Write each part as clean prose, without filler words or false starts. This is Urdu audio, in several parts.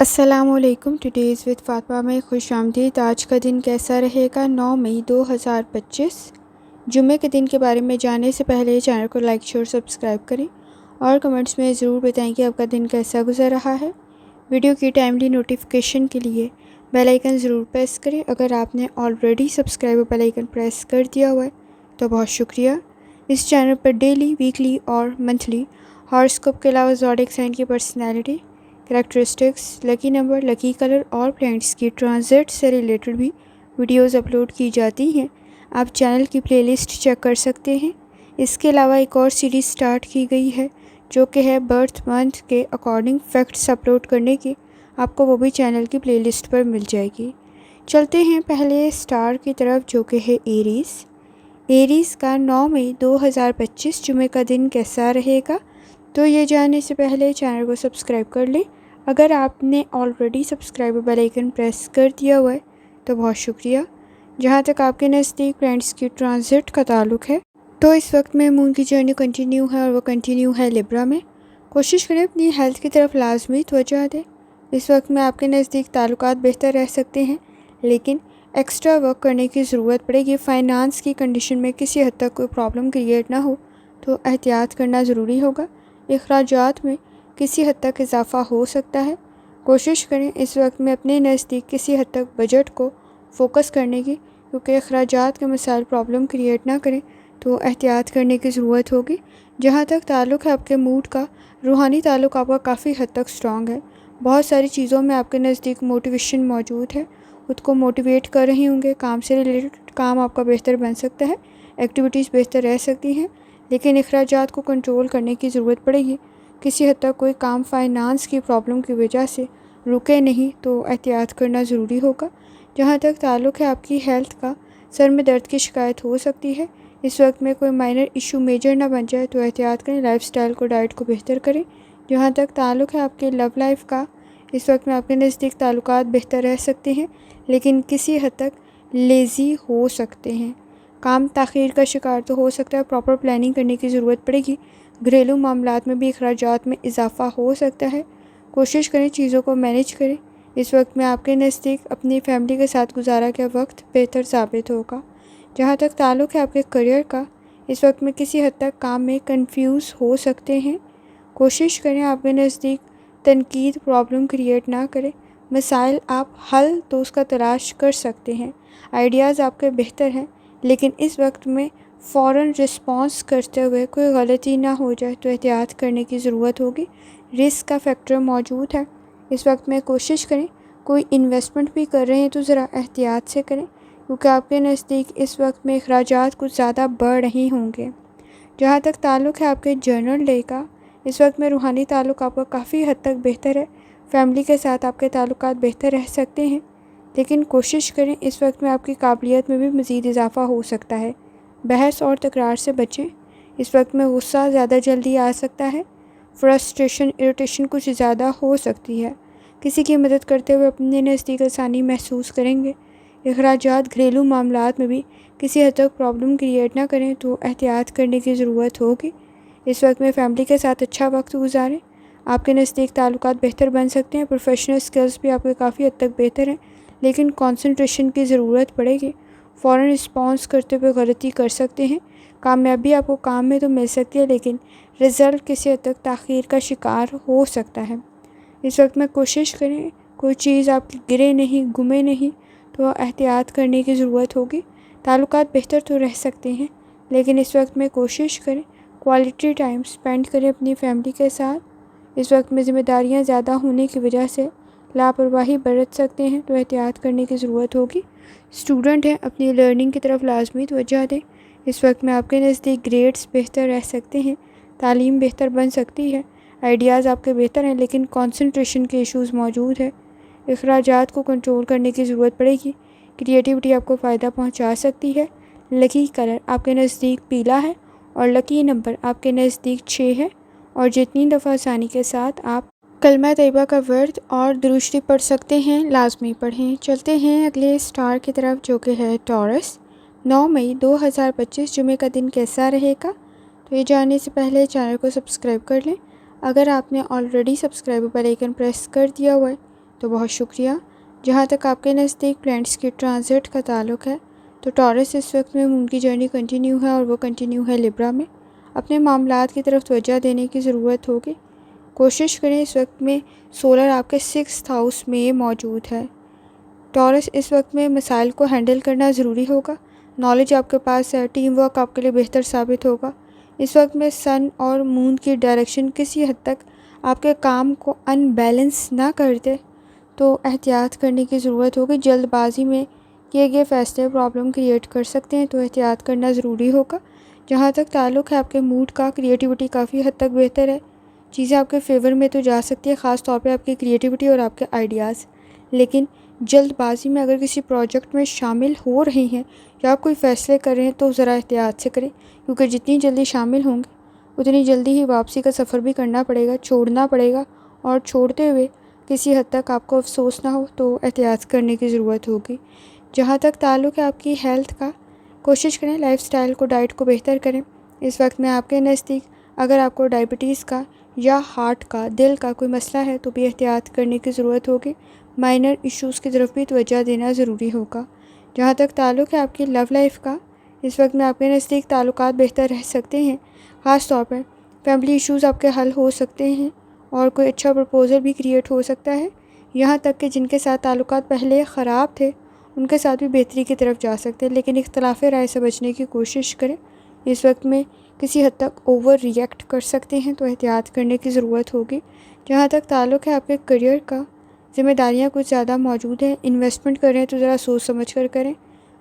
السلام علیکم. ٹوڈیز وتھ فاطمہ میں خوش آمدید. آج کا دن کیسا رہے گا؟ 9 مئی 2025 جمعے کے دن کے بارے میں جاننے سے پہلے چینل کو لائک شیئر سبسکرائب کریں اور کمنٹس میں ضرور بتائیں کہ آپ کا دن کیسا گزر رہا ہے. ویڈیو کی ٹائملی نوٹیفیکیشن کے لیے بیل آئیکن ضرور پریس کریں. اگر آپ نے already subscribe bell icon press کر دیا ہوا ہے تو بہت شکریہ. اس چینل پر ڈیلی، ویکلی اور منتھلی ہاراسکوپ کے علاوہ زوڈیک سائن کی personality, characteristics, lucky number, lucky colour اور پلینٹس کی ٹرانزٹ سے ریلیٹڈ بھی ویڈیوز اپلوڈ کی جاتی ہیں. آپ چینل کی پلے لسٹ چیک کر سکتے ہیں. اس کے علاوہ ایک اور سیریز سٹارٹ کی گئی ہے جو کہ ہے برتھ منتھ کے اکارڈنگ فیکٹس اپلوڈ کرنے کی. آپ کو وہ بھی چینل کی پلے لسٹ پر مل جائے گی. چلتے ہیں پہلے سٹار کی طرف جو کہ ہے ایریز. ایریز کا 9 مئی 2025 جمعے کا دن کیسا رہے گا؟ تو یہ جاننے سے پہلے چینل کو سبسکرائب کر لیں. اگر آپ نے already subscribe bell icon press کر دیا ہوا ہے تو بہت شکریہ. جہاں تک آپ کے نزدیک پلینٹس کی ٹرانزٹ کا تعلق ہے تو اس وقت میں مون کی جرنی کنٹینیو ہے اور وہ کنٹینیو ہے لیبرا میں. کوشش کریں اپنی ہیلتھ کی طرف لازمی توجہ دیں. اس وقت میں آپ کے نزدیک تعلقات بہتر رہ سکتے ہیں لیکن ایکسٹرا ورک کرنے کی ضرورت پڑے گی. فائنانس کی کنڈیشن میں کسی حد تک کوئی پرابلم کریٹ نہ ہو تو احتیاط کرنا ضروری ہوگا. اخراجات میں کسی حد تک اضافہ ہو سکتا ہے. کوشش کریں اس وقت میں اپنے نزدیک کسی حد تک بجٹ کو فوکس کرنے کی، کیونکہ اخراجات کے مسائل پرابلم کریٹ نہ کریں تو احتیاط کرنے کی ضرورت ہوگی. جہاں تک تعلق ہے آپ کے موڈ کا، روحانی تعلق آپ کا کافی حد تک سٹرانگ ہے. بہت ساری چیزوں میں آپ کے نزدیک موٹیویشن موجود ہے. خود کو موٹیویٹ کر رہی ہوں گے. کام سے ریلیٹڈ کام آپ کا بہتر بن سکتا ہے. ایکٹیویٹیز بہتر رہ سکتی ہیں لیکن اخراجات کو کنٹرول کرنے کی ضرورت پڑے گی. کسی حد تک کوئی کام فائنانس کی پرابلم کی وجہ سے رکے نہیں تو احتیاط کرنا ضروری ہوگا. جہاں تک تعلق ہے آپ کی ہیلتھ کا، سر میں درد کی شکایت ہو سکتی ہے. اس وقت میں کوئی مائنر ایشو میجر نہ بن جائے تو احتیاط کریں. لائف سٹائل کو، ڈائٹ کو بہتر کریں. جہاں تک تعلق ہے آپ کے لو لائف کا، اس وقت میں آپ کے نزدیک تعلقات بہتر رہ سکتے ہیں لیکن کسی حد تک لیزی ہو سکتے ہیں. کام تاخیر کا شکار تو ہو سکتا ہے. پراپر پلاننگ کرنے کی ضرورت پڑے گی. گھریلو معاملات میں بھی اخراجات میں اضافہ ہو سکتا ہے. کوشش کریں چیزوں کو مینیج کریں. اس وقت میں آپ کے نزدیک اپنی فیملی کے ساتھ گزارا گیا وقت بہتر ثابت ہوگا. جہاں تک تعلق ہے آپ کے کریئر کا، اس وقت میں کسی حد تک کام میں کنفیوز ہو سکتے ہیں. کوشش کریں آپ کے نزدیک تنقید پرابلم کریٹ نہ کرے. مسائل آپ حل تو اس کا تلاش کر سکتے ہیں. آئیڈیاز آپ کے بہتر ہیں لیکن اس وقت میں فوراً رسپانس کرتے ہوئے کوئی غلطی نہ ہو جائے تو احتیاط کرنے کی ضرورت ہوگی. رسک کا فیکٹر موجود ہے. اس وقت میں کوشش کریں کوئی انویسٹمنٹ بھی کر رہے ہیں تو ذرا احتیاط سے کریں کیونکہ آپ کے نزدیک اس وقت میں اخراجات کچھ زیادہ بڑھ رہے ہوں گے. جہاں تک تعلق ہے آپ کے جنرل ڈے کا، اس وقت میں روحانی تعلق آپ کا کافی حد تک بہتر ہے. فیملی کے ساتھ آپ کے تعلقات بہتر رہ سکتے ہیں لیکن کوشش کریں اس وقت میں آپ کی قابلیت میں بھی مزید اضافہ ہو سکتا ہے. بحث اور تکرار سے بچیں. اس وقت میں غصہ زیادہ جلدی آ سکتا ہے. فرسٹریشن، اریٹیشن کچھ زیادہ ہو سکتی ہے. کسی کی مدد کرتے ہوئے اپنے نزدیک آسانی محسوس کریں گے. اخراجات گھریلو معاملات میں بھی کسی حد تک پرابلم کریٹ نہ کریں تو احتیاط کرنے کی ضرورت ہوگی. اس وقت میں فیملی کے ساتھ اچھا وقت گزاریں. آپ کے نزدیک تعلقات بہتر بن سکتے ہیں. پروفیشنل سکلز بھی آپ کے کافی حد تک بہتر ہیں لیکن کنسنٹریشن کی ضرورت پڑے گی. فوراً رسپانس کرتے ہوئے غلطی کر سکتے ہیں. کامیابی آپ کو کام میں تو مل سکتی ہے لیکن رزلٹ کسی حد تک تاخیر کا شکار ہو سکتا ہے. اس وقت میں کوشش کریں کوئی چیز آپ کی گرے نہیں، گمے نہیں تو احتیاط کرنے کی ضرورت ہوگی. تعلقات بہتر تو رہ سکتے ہیں لیکن اس وقت میں کوشش کریں کوالٹی ٹائم سپینڈ کریں اپنی فیملی کے ساتھ. اس وقت میں ذمہ داریاں زیادہ ہونے کی وجہ سے لاپرواہی برت سکتے ہیں تو احتیاط کرنے کی ضرورت ہوگی. اسٹوڈنٹ ہیں اپنی لرننگ کی طرف لازمی توجہ دیں. اس وقت میں آپ کے نزدیک گریڈز بہتر رہ سکتے ہیں. تعلیم بہتر بن سکتی ہے. آئیڈیاز آپ کے بہتر ہیں لیکن کنسنٹریشن کے ایشوز موجود ہے. اخراجات کو کنٹرول کرنے کی ضرورت پڑے گی. کریٹیوٹی آپ کو فائدہ پہنچا سکتی ہے. لکی کلر آپ کے نزدیک پیلا ہے اور لکی نمبر آپ کے نزدیک 6 ہے. اور جتنی دفعہ آسانی کے ساتھ آپ کلمہ طیبہ کا ورد اور درود شریف پڑھ سکتے ہیں لازمی پڑھیں. چلتے ہیں اگلے سٹار کی طرف جو کہ ہے ٹورس. 9 مئی 2025 جمعے کا دن کیسا رہے گا؟ تو یہ جاننے سے پہلے چینل کو سبسکرائب کر لیں. اگر آپ نے already subscribe bell icon press کر دیا ہوا ہے تو بہت شکریہ۔ جہاں تک آپ کے نزدیک پلانٹس کی ٹرانزٹ کا تعلق ہے تو ٹورس اس وقت میں مون کی جرنی کنٹینیو ہے اور وہ کنٹینیو ہے لبرا میں۔ اپنے معاملات کی طرف توجہ دینے کی ضرورت ہوگی۔ کوشش کریں، اس وقت میں سولر آپ کے 6th ہاؤس میں موجود ہے۔ ٹورس اس وقت میں مسائل کو ہینڈل کرنا ضروری ہوگا۔ نالج آپ کے پاس ہے، ٹیم ورک آپ کے لیے بہتر ثابت ہوگا۔ اس وقت میں سن اور مون کی ڈائریکشن کسی حد تک آپ کے کام کو ان بیلنس نہ کر دے تو احتیاط کرنے کی ضرورت ہوگی۔ جلد بازی میں کیے گئے فیصلے پرابلم کریٹ کر سکتے ہیں تو احتیاط کرنا ضروری ہوگا۔ جہاں تک تعلق ہے آپ کے موڈ کا، کریٹیوٹی کافی حد تک بہتر ہے۔ چیزیں آپ کے فیور میں تو جا سکتی ہے، خاص طور پہ آپ کی کریٹیوٹی اور آپ کے آئیڈیاز، لیکن جلد بازی میں اگر کسی پروجیکٹ میں شامل ہو رہے ہیں یا کوئی فیصلے کر رہے ہیں تو ذرا احتیاط سے کریں، کیونکہ جتنی جلدی شامل ہوں گے اتنی جلدی ہی واپسی کا سفر بھی کرنا پڑے گا، چھوڑنا پڑے گا، اور چھوڑتے ہوئے کسی حد تک آپ کو افسوس نہ ہو تو احتیاط کرنے کی ضرورت ہوگی۔ جہاں تک تعلق ہے آپ کی ہیلتھ کا، کوشش کریں لائف سٹائل کو، ڈائٹ کو بہتر کریں۔ اس وقت میں آپ کے نزدیک اگر آپ کو ڈائبٹیز کا یا ہارٹ کا، دل کا کوئی مسئلہ ہے تو بھی احتیاط کرنے کی ضرورت ہوگی۔ مائنر ایشوز کی طرف بھی توجہ دینا ضروری ہوگا۔ جہاں تک تعلق ہے آپ کی لو لائف کا، اس وقت میں آپ کے نزدیک تعلقات بہتر رہ سکتے ہیں، خاص طور پر فیملی ایشوز آپ کے حل ہو سکتے ہیں اور کوئی اچھا پرپوزل بھی کریٹ ہو سکتا ہے۔ یہاں تک کہ جن کے ساتھ تعلقات پہلے خراب تھے ان کے ساتھ بھی بہتری کی طرف جا سکتے ہیں، لیکن اختلاف رائے سے بچنے کی کوشش کریں۔ اس وقت میں کسی حد تک اوور ری ایکٹ کر سکتے ہیں تو احتیاط کرنے کی ضرورت ہوگی۔ جہاں تک تعلق ہے آپ کے کریئر کا، ذمہ داریاں کچھ زیادہ موجود ہیں، انویسٹمنٹ کریں تو ذرا سوچ سمجھ کر کریں۔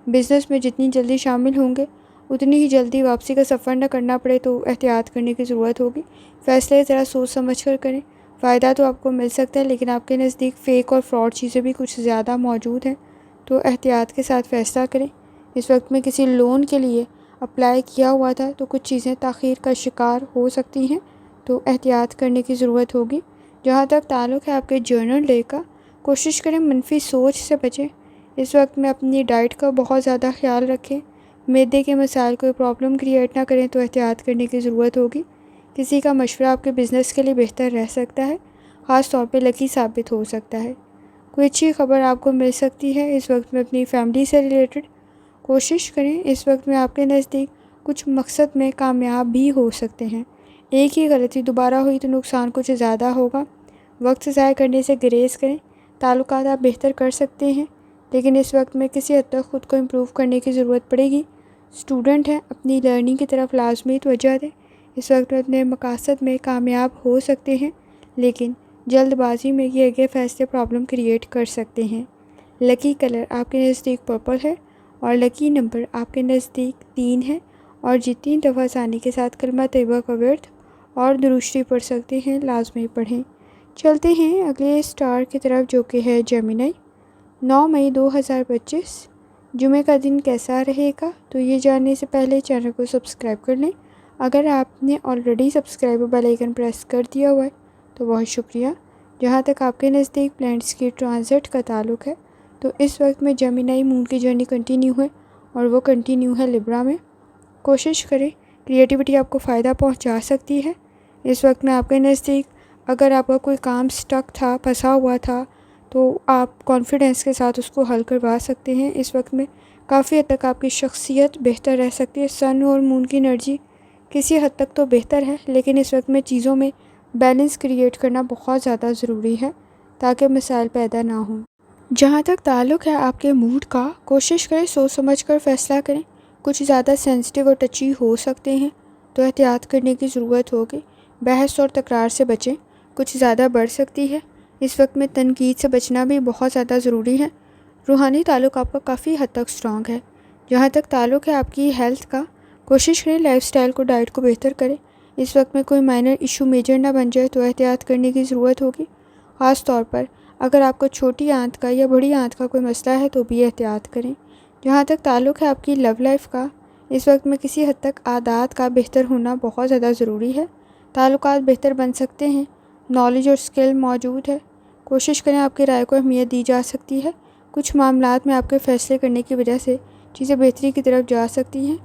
بزنس میں جتنی جلدی شامل ہوں گے اتنی ہی جلدی واپسی کا سفر نہ کرنا پڑے تو احتیاط کرنے کی ضرورت ہوگی۔ فیصلے ذرا سوچ سمجھ کر کریں۔ فائدہ تو آپ کو مل سکتا ہے لیکن آپ کے نزدیک فیک اور فراڈ چیزیں بھی کچھ زیادہ موجود ہیں تو احتیاط کے ساتھ فیصلہ کریں۔ اس وقت میں کسی لون کے لیے اپلائی کیا ہوا تھا تو کچھ چیزیں تاخیر کا شکار ہو سکتی ہیں تو احتیاط کرنے کی ضرورت ہوگی۔ جہاں تک تعلق ہے آپ کے جرنل ڈے کا، کوشش کریں منفی سوچ سے بچیں۔ اس وقت میں اپنی ڈائٹ کا بہت زیادہ خیال رکھیں۔ معدے کے مسائل کوئی پرابلم کریٹ نہ کریں تو احتیاط کرنے کی ضرورت ہوگی۔ کسی کا مشورہ آپ کے بزنس کے لیے بہتر رہ سکتا ہے، خاص طور پہ لکی ثابت ہو سکتا ہے۔ کوئی اچھی خبر آپ کو مل سکتی ہے اس وقت میں اپنی فیملی سے ریلیٹڈ۔ کوشش کریں، اس وقت میں آپ کے نزدیک کچھ مقصد میں کامیاب بھی ہو سکتے ہیں۔ ایک ہی غلطی دوبارہ ہوئی تو نقصان کچھ زیادہ ہوگا۔ وقت ضائع کرنے سے گریز کریں۔ تعلقات آپ بہتر کر سکتے ہیں لیکن اس وقت میں کسی حد تک خود کو امپروو کرنے کی ضرورت پڑے گی۔ اسٹوڈنٹ ہیں، اپنی لرننگ کی طرف لازمی توجہ دیں۔ اس وقت میں اپنے مقاصد میں کامیاب ہو سکتے ہیں لیکن جلد بازی میں کیے گئے فیصلے پرابلم کریٹ کر سکتے ہیں۔ لکی کلر آپ کے نزدیک پرپل ہے اور لکی نمبر آپ کے نزدیک 3 ہے، اور جتنی دفعہ آسانی کے ساتھ کلمہ طیبہ کا ورد اور درود شریف پڑھ سکتے ہیں لازمی پڑھیں۔ چلتے ہیں اگلے اسٹار کی طرف جو کہ ہے جیمنائی۔ 9 مئی 2025 جمعہ کا دن کیسا رہے گا؟ تو یہ جاننے سے پہلے چینل کو سبسکرائب کر لیں۔ اگر آپ نے already subscribe bell icon press کر دیا ہوا ہے تو بہت شکریہ۔ جہاں تک آپ کے نزدیک پلانٹس کی ٹرانزٹ کا تعلق ہے تو اس وقت میں جیمنائی مون کی جرنی کنٹینیو ہے اور وہ کنٹینیو ہے لبرا میں۔ کوشش کریں، کریٹیوٹی آپ کو فائدہ پہنچا سکتی ہے۔ اس وقت میں آپ کے نزدیک اگر آپ کا کوئی کام سٹک تھا، پھنسا ہوا تھا تو آپ کانفیڈنس کے ساتھ اس کو حل کروا سکتے ہیں۔ اس وقت میں کافی حد تک آپ کی شخصیت بہتر رہ سکتی ہے۔ سن اور مون کی انرجی کسی حد تک تو بہتر ہے لیکن اس وقت میں چیزوں میں بیلنس کریٹ کرنا بہت زیادہ ضروری ہے تاکہ مسائل پیدا نہ ہوں۔ جہاں تک تعلق ہے آپ کے موڈ کا، کوشش کریں سوچ سمجھ کر فیصلہ کریں۔ کچھ زیادہ سینسٹیو اور ٹچی ہو سکتے ہیں تو احتیاط کرنے کی ضرورت ہوگی۔ بحث اور تکرار سے بچیں، کچھ زیادہ بڑھ سکتی ہے۔ اس وقت میں تنقید سے بچنا بھی بہت زیادہ ضروری ہے۔ روحانی تعلق آپ کا کافی حد تک اسٹرانگ ہے۔ جہاں تک تعلق ہے آپ کی ہیلتھ کا، کوشش کریں لائف سٹائل کو، ڈائٹ کو بہتر کریں۔ اس وقت میں کوئی مائنر ایشو میجر نہ بن جائے تو احتیاط کرنے کی ضرورت ہوگی، خاص طور پر اگر آپ کو چھوٹی آنت کا یا بڑی آنت کا کوئی مسئلہ ہے تو بھی احتیاط کریں۔ جہاں تک تعلق ہے آپ کی لو لائف کا، اس وقت میں کسی حد تک عادات کا بہتر ہونا بہت زیادہ ضروری ہے۔ تعلقات بہتر بن سکتے ہیں، نالج اور اسکل موجود ہے۔ کوشش کریں آپ کی رائے کو اہمیت دی جا سکتی ہے۔ کچھ معاملات میں آپ کے فیصلے کرنے کی وجہ سے چیزیں بہتری کی طرف جا سکتی ہیں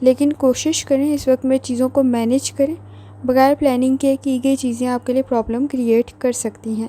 لیکن کوشش کریں اس وقت میں چیزوں کو مینیج کریں۔ بغیر پلاننگ کے کی گئی چیزیں آپ کے لیے پرابلم کریٹ کر سکتی ہیں۔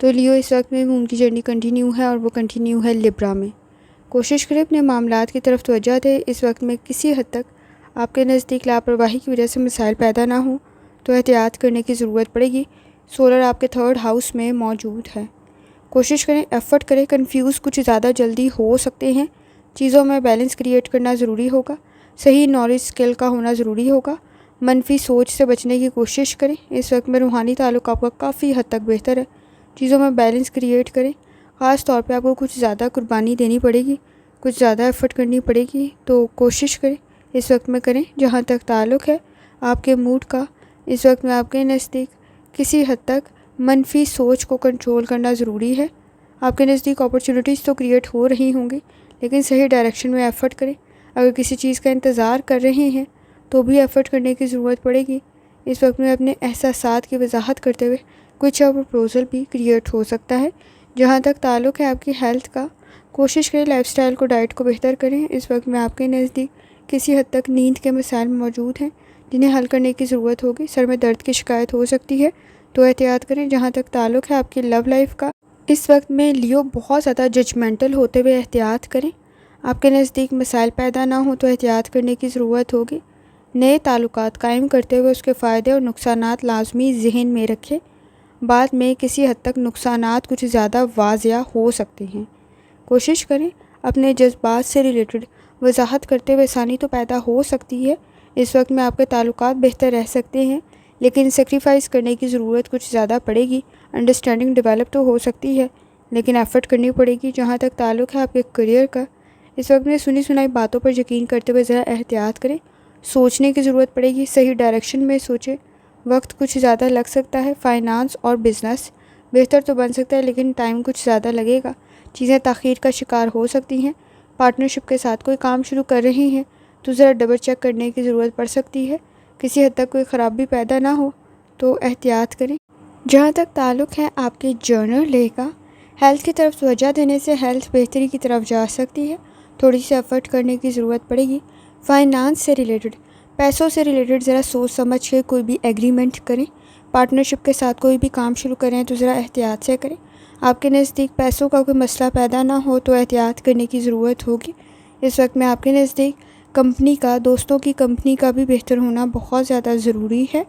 تو لیو اس وقت میں ان کی جرنی کنٹینیو ہے اور وہ کنٹینیو ہے لبرا میں۔ کوشش کریں اپنے معاملات کی طرف توجہ دیں۔ اس وقت میں کسی حد تک آپ کے نزدیک لاپرواہی کی وجہ سے مسائل پیدا نہ ہوں تو احتیاط کرنے کی ضرورت پڑے گی۔ سولر آپ کے 3rd ہاؤس میں موجود ہے۔ کوشش کریں، ایفرٹ کریں، کنفیوز کچھ زیادہ جلدی ہو سکتے ہیں۔ چیزوں میں بیلنس کریٹ کرنا ضروری ہوگا۔ صحیح نالج اسکل کا ہونا ضروری ہوگا۔ منفی سوچ سے بچنے کی کوشش کریں۔ اس وقت میں روحانی تعلق آپ کا کافی حد تک بہتر ہے۔ چیزوں میں بیلنس کریٹ کریں۔ خاص طور پہ آپ کو کچھ زیادہ قربانی دینی پڑے گی، کچھ زیادہ ایفرٹ کرنی پڑے گی، تو کوشش کریں اس وقت میں کریں۔ جہاں تک تعلق ہے آپ کے موڈ کا، اس وقت میں آپ کے نزدیک کسی حد تک منفی سوچ کو کنٹرول کرنا ضروری ہے۔ آپ کے نزدیک اپرچونٹیز تو کریٹ ہو رہی ہوں گی، لیکن صحیح ڈائریکشن میں ایفرٹ کریں۔ اگر کسی چیز کا انتظار کر رہے ہیں تو بھی ایفرٹ کرنے کی ضرورت پڑے گی۔ اس وقت میں اپنے احساسات کی وضاحت کرتے ہوئے کچھ پروپوزل بھی کریٹ ہو سکتا ہے۔ جہاں تک تعلق ہے آپ کی ہیلتھ کا، کوشش کریں لائف سٹائل کو، ڈائٹ کو بہتر کریں۔ اس وقت میں آپ کے نزدیک کسی حد تک نیند کے مسائل موجود ہیں جنہیں حل کرنے کی ضرورت ہوگی۔ سر میں درد کی شکایت ہو سکتی ہے تو احتیاط کریں۔ جہاں تک تعلق ہے آپ کی لو لائف کا، اس وقت میں لیو بہت زیادہ ججمنٹل ہوتے ہوئے احتیاط کریں۔ آپ کے نزدیک مسائل پیدا نہ ہوں تو احتیاط کرنے کی ضرورت ہوگی۔ نئے تعلقات قائم کرتے ہوئے اس کے فائدے اور نقصانات لازمی ذہن میں رکھیں۔ بعد میں کسی حد تک نقصانات کچھ زیادہ واضح ہو سکتے ہیں۔ کوشش کریں اپنے جذبات سے ریلیٹڈ وضاحت کرتے ہوئے آسانی تو پیدا ہو سکتی ہے۔ اس وقت میں آپ کے تعلقات بہتر رہ سکتے ہیں، لیکن سیکریفائز کرنے کی ضرورت کچھ زیادہ پڑے گی۔ انڈرسٹینڈنگ ڈیولپ تو ہو سکتی ہے، لیکن ایفرٹ کرنی پڑے گی۔ جہاں تک تعلق ہے آپ کے کریئر کا، اس وقت میں سنی سنائی باتوں پر یقین کرتے ہوئے ذرا احتیاط کریں۔ سوچنے کی ضرورت پڑے گی، صحیح ڈائریکشن میں سوچیں۔ وقت کچھ زیادہ لگ سکتا ہے۔ فائنانس اور بزنس بہتر تو بن سکتا ہے، لیکن ٹائم کچھ زیادہ لگے گا۔ چیزیں تاخیر کا شکار ہو سکتی ہیں۔ پارٹنرشپ کے ساتھ کوئی کام شروع کر رہے ہیں تو ذرا ڈبل چیک کرنے کی ضرورت پڑ سکتی ہے۔ کسی حد تک کوئی خرابی پیدا نہ ہو تو احتیاط کریں۔ جہاں تک تعلق ہے آپ کے جرنل لے کا، ہیلتھ کی طرف توجہ دینے سے ہیلتھ بہتری کی طرف جا سکتی ہے۔ تھوڑی سی ایفرٹ کرنے کی ضرورت پڑے گی۔ فائنانس سے ریلیٹڈ، پیسوں سے ریلیٹڈ ذرا سوچ سمجھ کے کوئی بھی ایگریمنٹ کریں۔ پارٹنرشپ کے ساتھ کوئی بھی کام شروع کریں تو ذرا احتیاط سے کریں۔ آپ کے نزدیک پیسوں کا کوئی مسئلہ پیدا نہ ہو تو احتیاط کرنے کی ضرورت ہوگی۔ اس وقت میں آپ کے نزدیک کمپنی کا، دوستوں کی کمپنی کا بھی بہتر ہونا بہت زیادہ ضروری ہے۔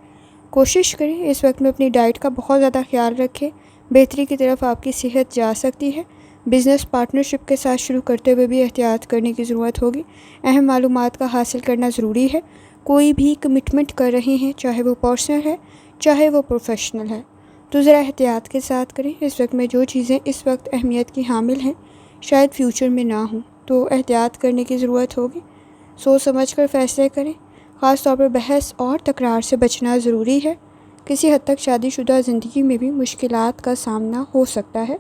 کوشش کریں اس وقت میں اپنی ڈائٹ کا بہت زیادہ خیال رکھیں۔ بہتری کی طرف آپ کی صحت جا سکتی ہے۔ بزنس پارٹنرشپ کے ساتھ شروع کرتے ہوئے بھی احتیاط کرنے کی ضرورت ہوگی۔ اہم معلومات کا حاصل کرنا ضروری ہے۔ کوئی بھی کمٹمنٹ کر رہے ہیں، چاہے وہ پرسنل ہے چاہے وہ پروفیشنل ہے، تو ذرا احتیاط کے ساتھ کریں۔ اس وقت میں جو چیزیں اس وقت اہمیت کی حامل ہیں شاید فیوچر میں نہ ہوں، تو احتیاط کرنے کی ضرورت ہوگی۔ سوچ سمجھ کر فیصلے کریں۔ خاص طور پر بحث اور تکرار سے بچنا ضروری ہے۔ کسی حد تک شادی شدہ زندگی میں بھی مشکلات کا سامنا ہو سکتا ہے،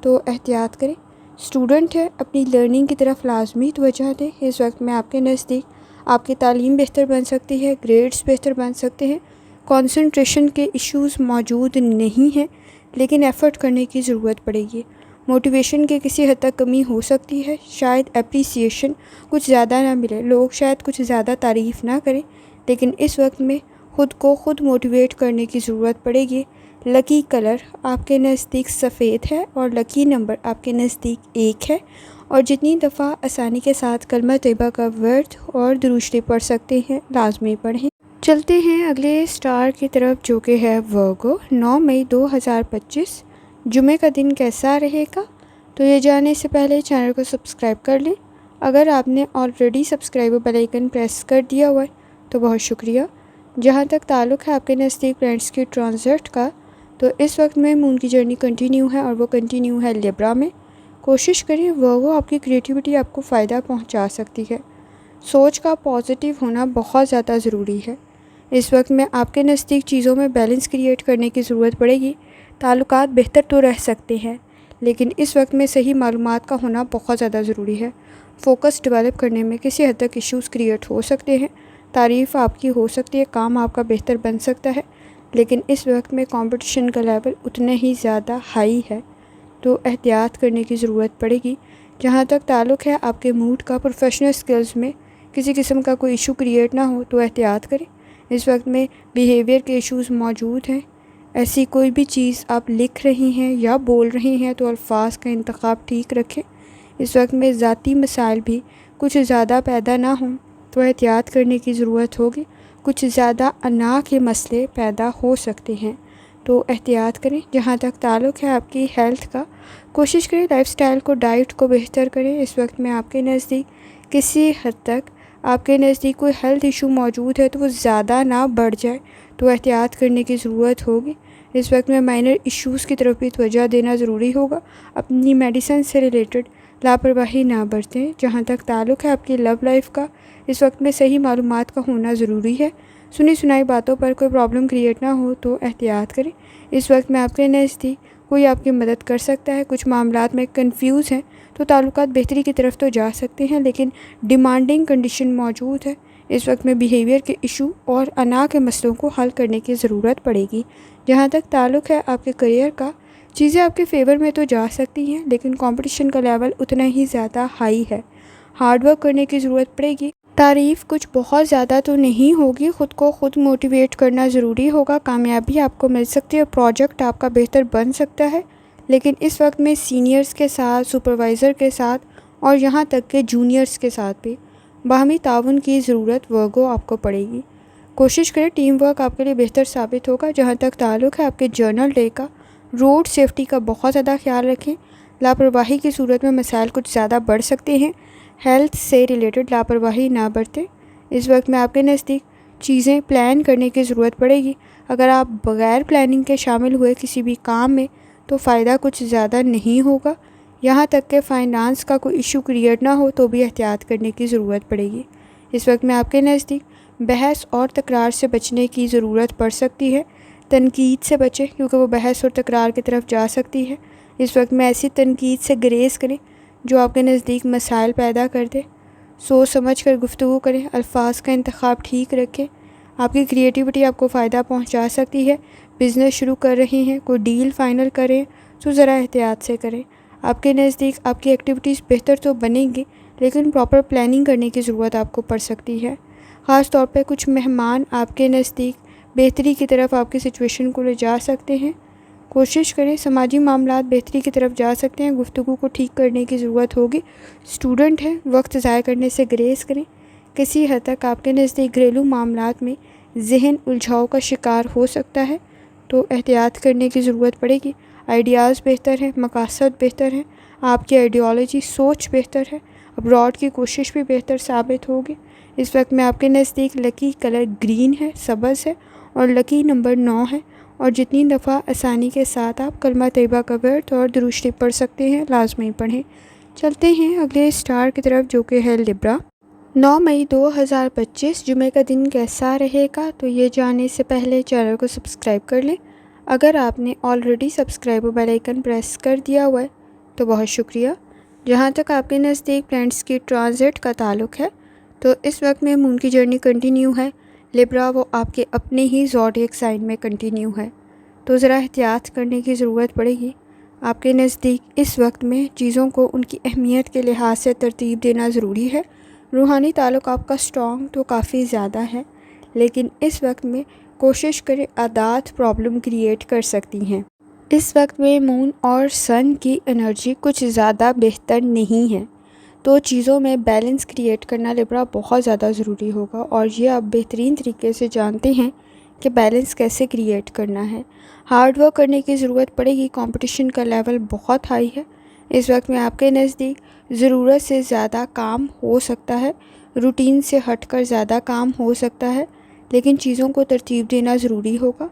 تو احتیاط کریں۔ اسٹوڈنٹ ہے، اپنی لرننگ کی طرف لازمی توجہ دیں۔ اس وقت میں آپ کے نزدیک آپ کی تعلیم بہتر بن سکتی ہے، گریڈز بہتر بن سکتے ہیں۔ کنسنٹریشن کے ایشوز موجود نہیں ہیں، لیکن ایفرٹ کرنے کی ضرورت پڑے گی۔ موٹیویشن کی کسی حد تک کمی ہو سکتی ہے، شاید اپریسیشن کچھ زیادہ نہ ملے، لوگ شاید کچھ زیادہ تعریف نہ کریں، لیکن اس وقت میں خود کو خود موٹیویٹ کرنے کی ضرورت پڑے گی۔ لکی کلر آپ کے نزدیک سفید ہے اور لکی نمبر آپ کے نزدیک 1 ہے، اور جتنی دفعہ آسانی کے ساتھ کلمہ طیبہ کا ورد اور درود شریف پڑھ سکتے ہیں لازمی پڑھیں۔ چلتے ہیں اگلے سٹار کی طرف جو کہ ہے ورگو۔ 9 مئی 2025 جمعہ کا دن کیسا رہے گا؟ تو یہ جاننے سے پہلے چینل کو سبسکرائب کر لیں۔ اگر آپ نے already subscribe bell icon press کر دیا ہوا ہے تو بہت شکریہ۔ جہاں تک تعلق ہے آپ کے نزدیک پلانٹس کی ٹرانزٹ کا، تو اس وقت میں مون کی جرنی کنٹینیو ہے اور وہ کنٹینیو ہے لیبرا میں۔ کوشش کریں ورگو، آپ کی کریٹیوٹی آپ کو فائدہ پہنچا سکتی ہے۔ سوچ کا پازیٹیو ہونا بہت زیادہ ضروری ہے۔ اس وقت میں آپ کے نزدیک چیزوں میں بیلنس کریٹ کرنے کی ضرورت پڑے گی۔ تعلقات بہتر تو رہ سکتے ہیں، لیکن اس وقت میں صحیح معلومات کا ہونا بہت زیادہ ضروری ہے۔ فوکس ڈیولپ کرنے میں کسی حد تک ایشوز کریٹ ہو سکتے ہیں۔ تعریف آپ کی ہو سکتی ہے، کام آپ کا بہتر بن سکتا ہے، لیکن اس وقت میں کمپٹیشن کا لیول اتنا ہی زیادہ ہائی ہے، تو احتیاط کرنے کی ضرورت پڑے گی۔ جہاں تک تعلق ہے آپ کے موڈ کا، پروفیشنل سکلز میں کسی قسم کا کوئی ایشو کریٹ نہ ہو تو احتیاط کریں۔ اس وقت میں بیہیویئر کے ایشوز موجود ہیں، ایسی کوئی بھی چیز آپ لکھ رہی ہیں یا بول رہی ہیں تو الفاظ کا انتخاب ٹھیک رکھیں۔ اس وقت میں ذاتی مسائل بھی کچھ زیادہ پیدا نہ ہوں تو احتیاط کرنے کی ضرورت ہوگی۔ کچھ زیادہ انا کے مسئلے پیدا ہو سکتے ہیں تو احتیاط کریں۔ جہاں تک تعلق ہے آپ کی ہیلتھ کا، کوشش کریں لائف سٹائل کو، ڈائٹ کو بہتر کریں۔ اس وقت میں آپ کے نزدیک کسی حد تک آپ کے نزدیک کوئی ہیلتھ ایشو موجود ہے تو وہ زیادہ نہ بڑھ جائے تو احتیاط کرنے کی ضرورت ہوگی۔ اس وقت میں مائنر ایشوز کی طرف بھی توجہ دینا ضروری ہوگا۔ اپنی میڈیسن سے ریلیٹڈ لاپرواہی نہ برتیں۔ جہاں تک تعلق ہے آپ کی لو لائف کا، اس وقت میں صحیح معلومات کا ہونا ضروری ہے۔ سنی سنائی باتوں پر کوئی پرابلم کریٹ نہ ہو تو احتیاط کریں۔ اس وقت میں آپ کے نزدیک کوئی آپ کی مدد کر سکتا ہے۔ کچھ معاملات میں کنفیوز ہیں تو تعلقات بہتری کی طرف تو جا سکتے ہیں، لیکن ڈیمانڈنگ کنڈیشن موجود ہے۔ اس وقت میں بیہیویئر کے ایشو اور انا کے مسئلوں کو حل کرنے کی ضرورت پڑے گی۔ جہاں تک تعلق ہے آپ کے کریئر کا، چیزیں آپ کے فیور میں تو جا سکتی ہیں، لیکن کمپٹیشن کا لیول اتنا ہی زیادہ ہائی ہے۔ ہارڈ ورک کرنے کی ضرورت پڑے گی۔ تعریف کچھ بہت زیادہ تو نہیں ہوگی، خود کو خود موٹیویٹ کرنا ضروری ہوگا۔ کامیابی آپ کو مل سکتی ہے، پروجیکٹ آپ کا بہتر بن سکتا ہے، لیکن اس وقت میں سینئرز کے ساتھ، سپروائزر کے ساتھ اور یہاں تک کہ جونیئرز کے ساتھ بھی باہمی تعاون کی ضرورت ورگو آپ کو پڑے گی۔ کوشش کریں ٹیم ورک آپ کے لیے بہتر ثابت ہوگا۔ جہاں تک تعلق ہے آپ کے جرنل ڈے کا، روڈ سیفٹی کا بہت زیادہ خیال رکھیں۔ لاپرواہی کی صورت میں مسائل کچھ زیادہ بڑھ سکتے ہیں۔ ہیلتھ سے ریلیٹڈ لاپرواہی نہ برتیں۔ اس وقت میں آپ کے نزدیک چیزیں پلان کرنے کی ضرورت پڑے گی۔ اگر آپ بغیر پلاننگ کے شامل ہوئے کسی بھی کام میں تو فائدہ کچھ زیادہ نہیں ہوگا۔ یہاں تک کہ فائنانس کا کوئی ایشو کریٹ نہ ہو تو بھی احتیاط کرنے کی ضرورت پڑے گی۔ اس وقت میں آپ کے نزدیک بحث اور تکرار سے بچنے کی ضرورت پڑ سکتی ہے۔ تنقید سے بچیں کیونکہ وہ بحث اور تکرار کی طرف جا سکتی ہے۔ اس وقت میں ایسی تنقید سے گریز کریں جو آپ کے نزدیک مسائل پیدا کر دے۔ سوچ سمجھ کر گفتگو کریں، الفاظ کا انتخاب ٹھیک رکھیں۔ آپ کی کریٹیوٹی آپ کو فائدہ پہنچا سکتی ہے۔ بزنس شروع کر رہے ہیں، کوئی ڈیل فائنل کریں تو ذرا احتیاط سے کریں۔ آپ کے نزدیک آپ کی ایکٹیویٹیز بہتر تو بنیں گی، لیکن پراپر پلاننگ کرنے کی ضرورت آپ کو پڑ سکتی ہے۔ خاص طور پہ کچھ مہمان آپ کے نزدیک بہتری کی طرف آپ کی سچویشن کو لے جا سکتے ہیں۔ کوشش کریں، سماجی معاملات بہتری کی طرف جا سکتے ہیں، گفتگو کو ٹھیک کرنے کی ضرورت ہوگی۔ اسٹوڈنٹ ہیں، وقت ضائع کرنے سے گریز کریں۔ کسی حد تک آپ کے نزدیک گھریلو معاملات میں ذہن الجھاؤ کا شکار ہو سکتا ہے تو احتیاط کرنے کی ضرورت پڑے گی۔ آئیڈیاز بہتر ہیں، مقاصد بہتر ہیں، آپ کی آئیڈیالوجی سوچ بہتر ہے، ابراڈ کی کوشش بھی بہتر ثابت ہوگی۔ اس وقت میں آپ کے نزدیک لکی کلر گرین ہے، سبز ہے اور لکی نمبر 9 ہے، اور جتنی دفعہ آسانی کے ساتھ آپ کلمہ طیبہ کا ورد اور درود شریف پڑھ سکتے ہیں لازمی پڑھیں۔ چلتے ہیں اگلے اسٹار کی طرف جو کہ ہے لیبرا۔ 9 مئی 2025 جمعہ کا دن کیسا رہے گا تو یہ جاننے سے پہلے چینل کو سبسکرائب کر لیں۔ اگر آپ نے آلریڈی سبسکرائب اور بیل آئیکن پریس کر دیا ہوا ہے تو بہت شکریہ۔ جہاں تک آپ کے نزدیک پلانٹس کی ٹرانزٹ کا تعلق ہے تو اس وقت میں مون کی جرنی کنٹینیو ہے۔ لیبرا وہ آپ کے اپنے ہی زوڈیک سائن میں کنٹینیو ہے تو ذرا احتیاط کرنے کی ضرورت پڑے گی۔ آپ کے نزدیک اس وقت میں چیزوں کو ان کی اہمیت کے لحاظ سے ترتیب دینا ضروری ہے۔ روحانی تعلق آپ کا سٹرونگ تو کافی زیادہ ہے، لیکن اس وقت میں کوشش کریں، عادات پرابلم کریٹ کر سکتی ہیں۔ اس وقت میں مون اور سن کی انرجی کچھ زیادہ بہتر نہیں ہے تو چیزوں میں بیلنس کریٹ کرنا لیبرا بہت زیادہ ضروری ہوگا، اور یہ آپ بہترین طریقے سے جانتے ہیں کہ بیلنس کیسے کریٹ کرنا ہے۔ ہارڈ ورک کرنے کی ضرورت پڑے گی، کمپٹیشن کا لیول بہت ہائی ہے۔ اس وقت میں آپ کے نزدیک ضرورت سے زیادہ کام ہو سکتا ہے، روٹین سے ہٹ کر زیادہ کام ہو سکتا ہے، لیکن چیزوں کو ترتیب دینا ضروری ہوگا۔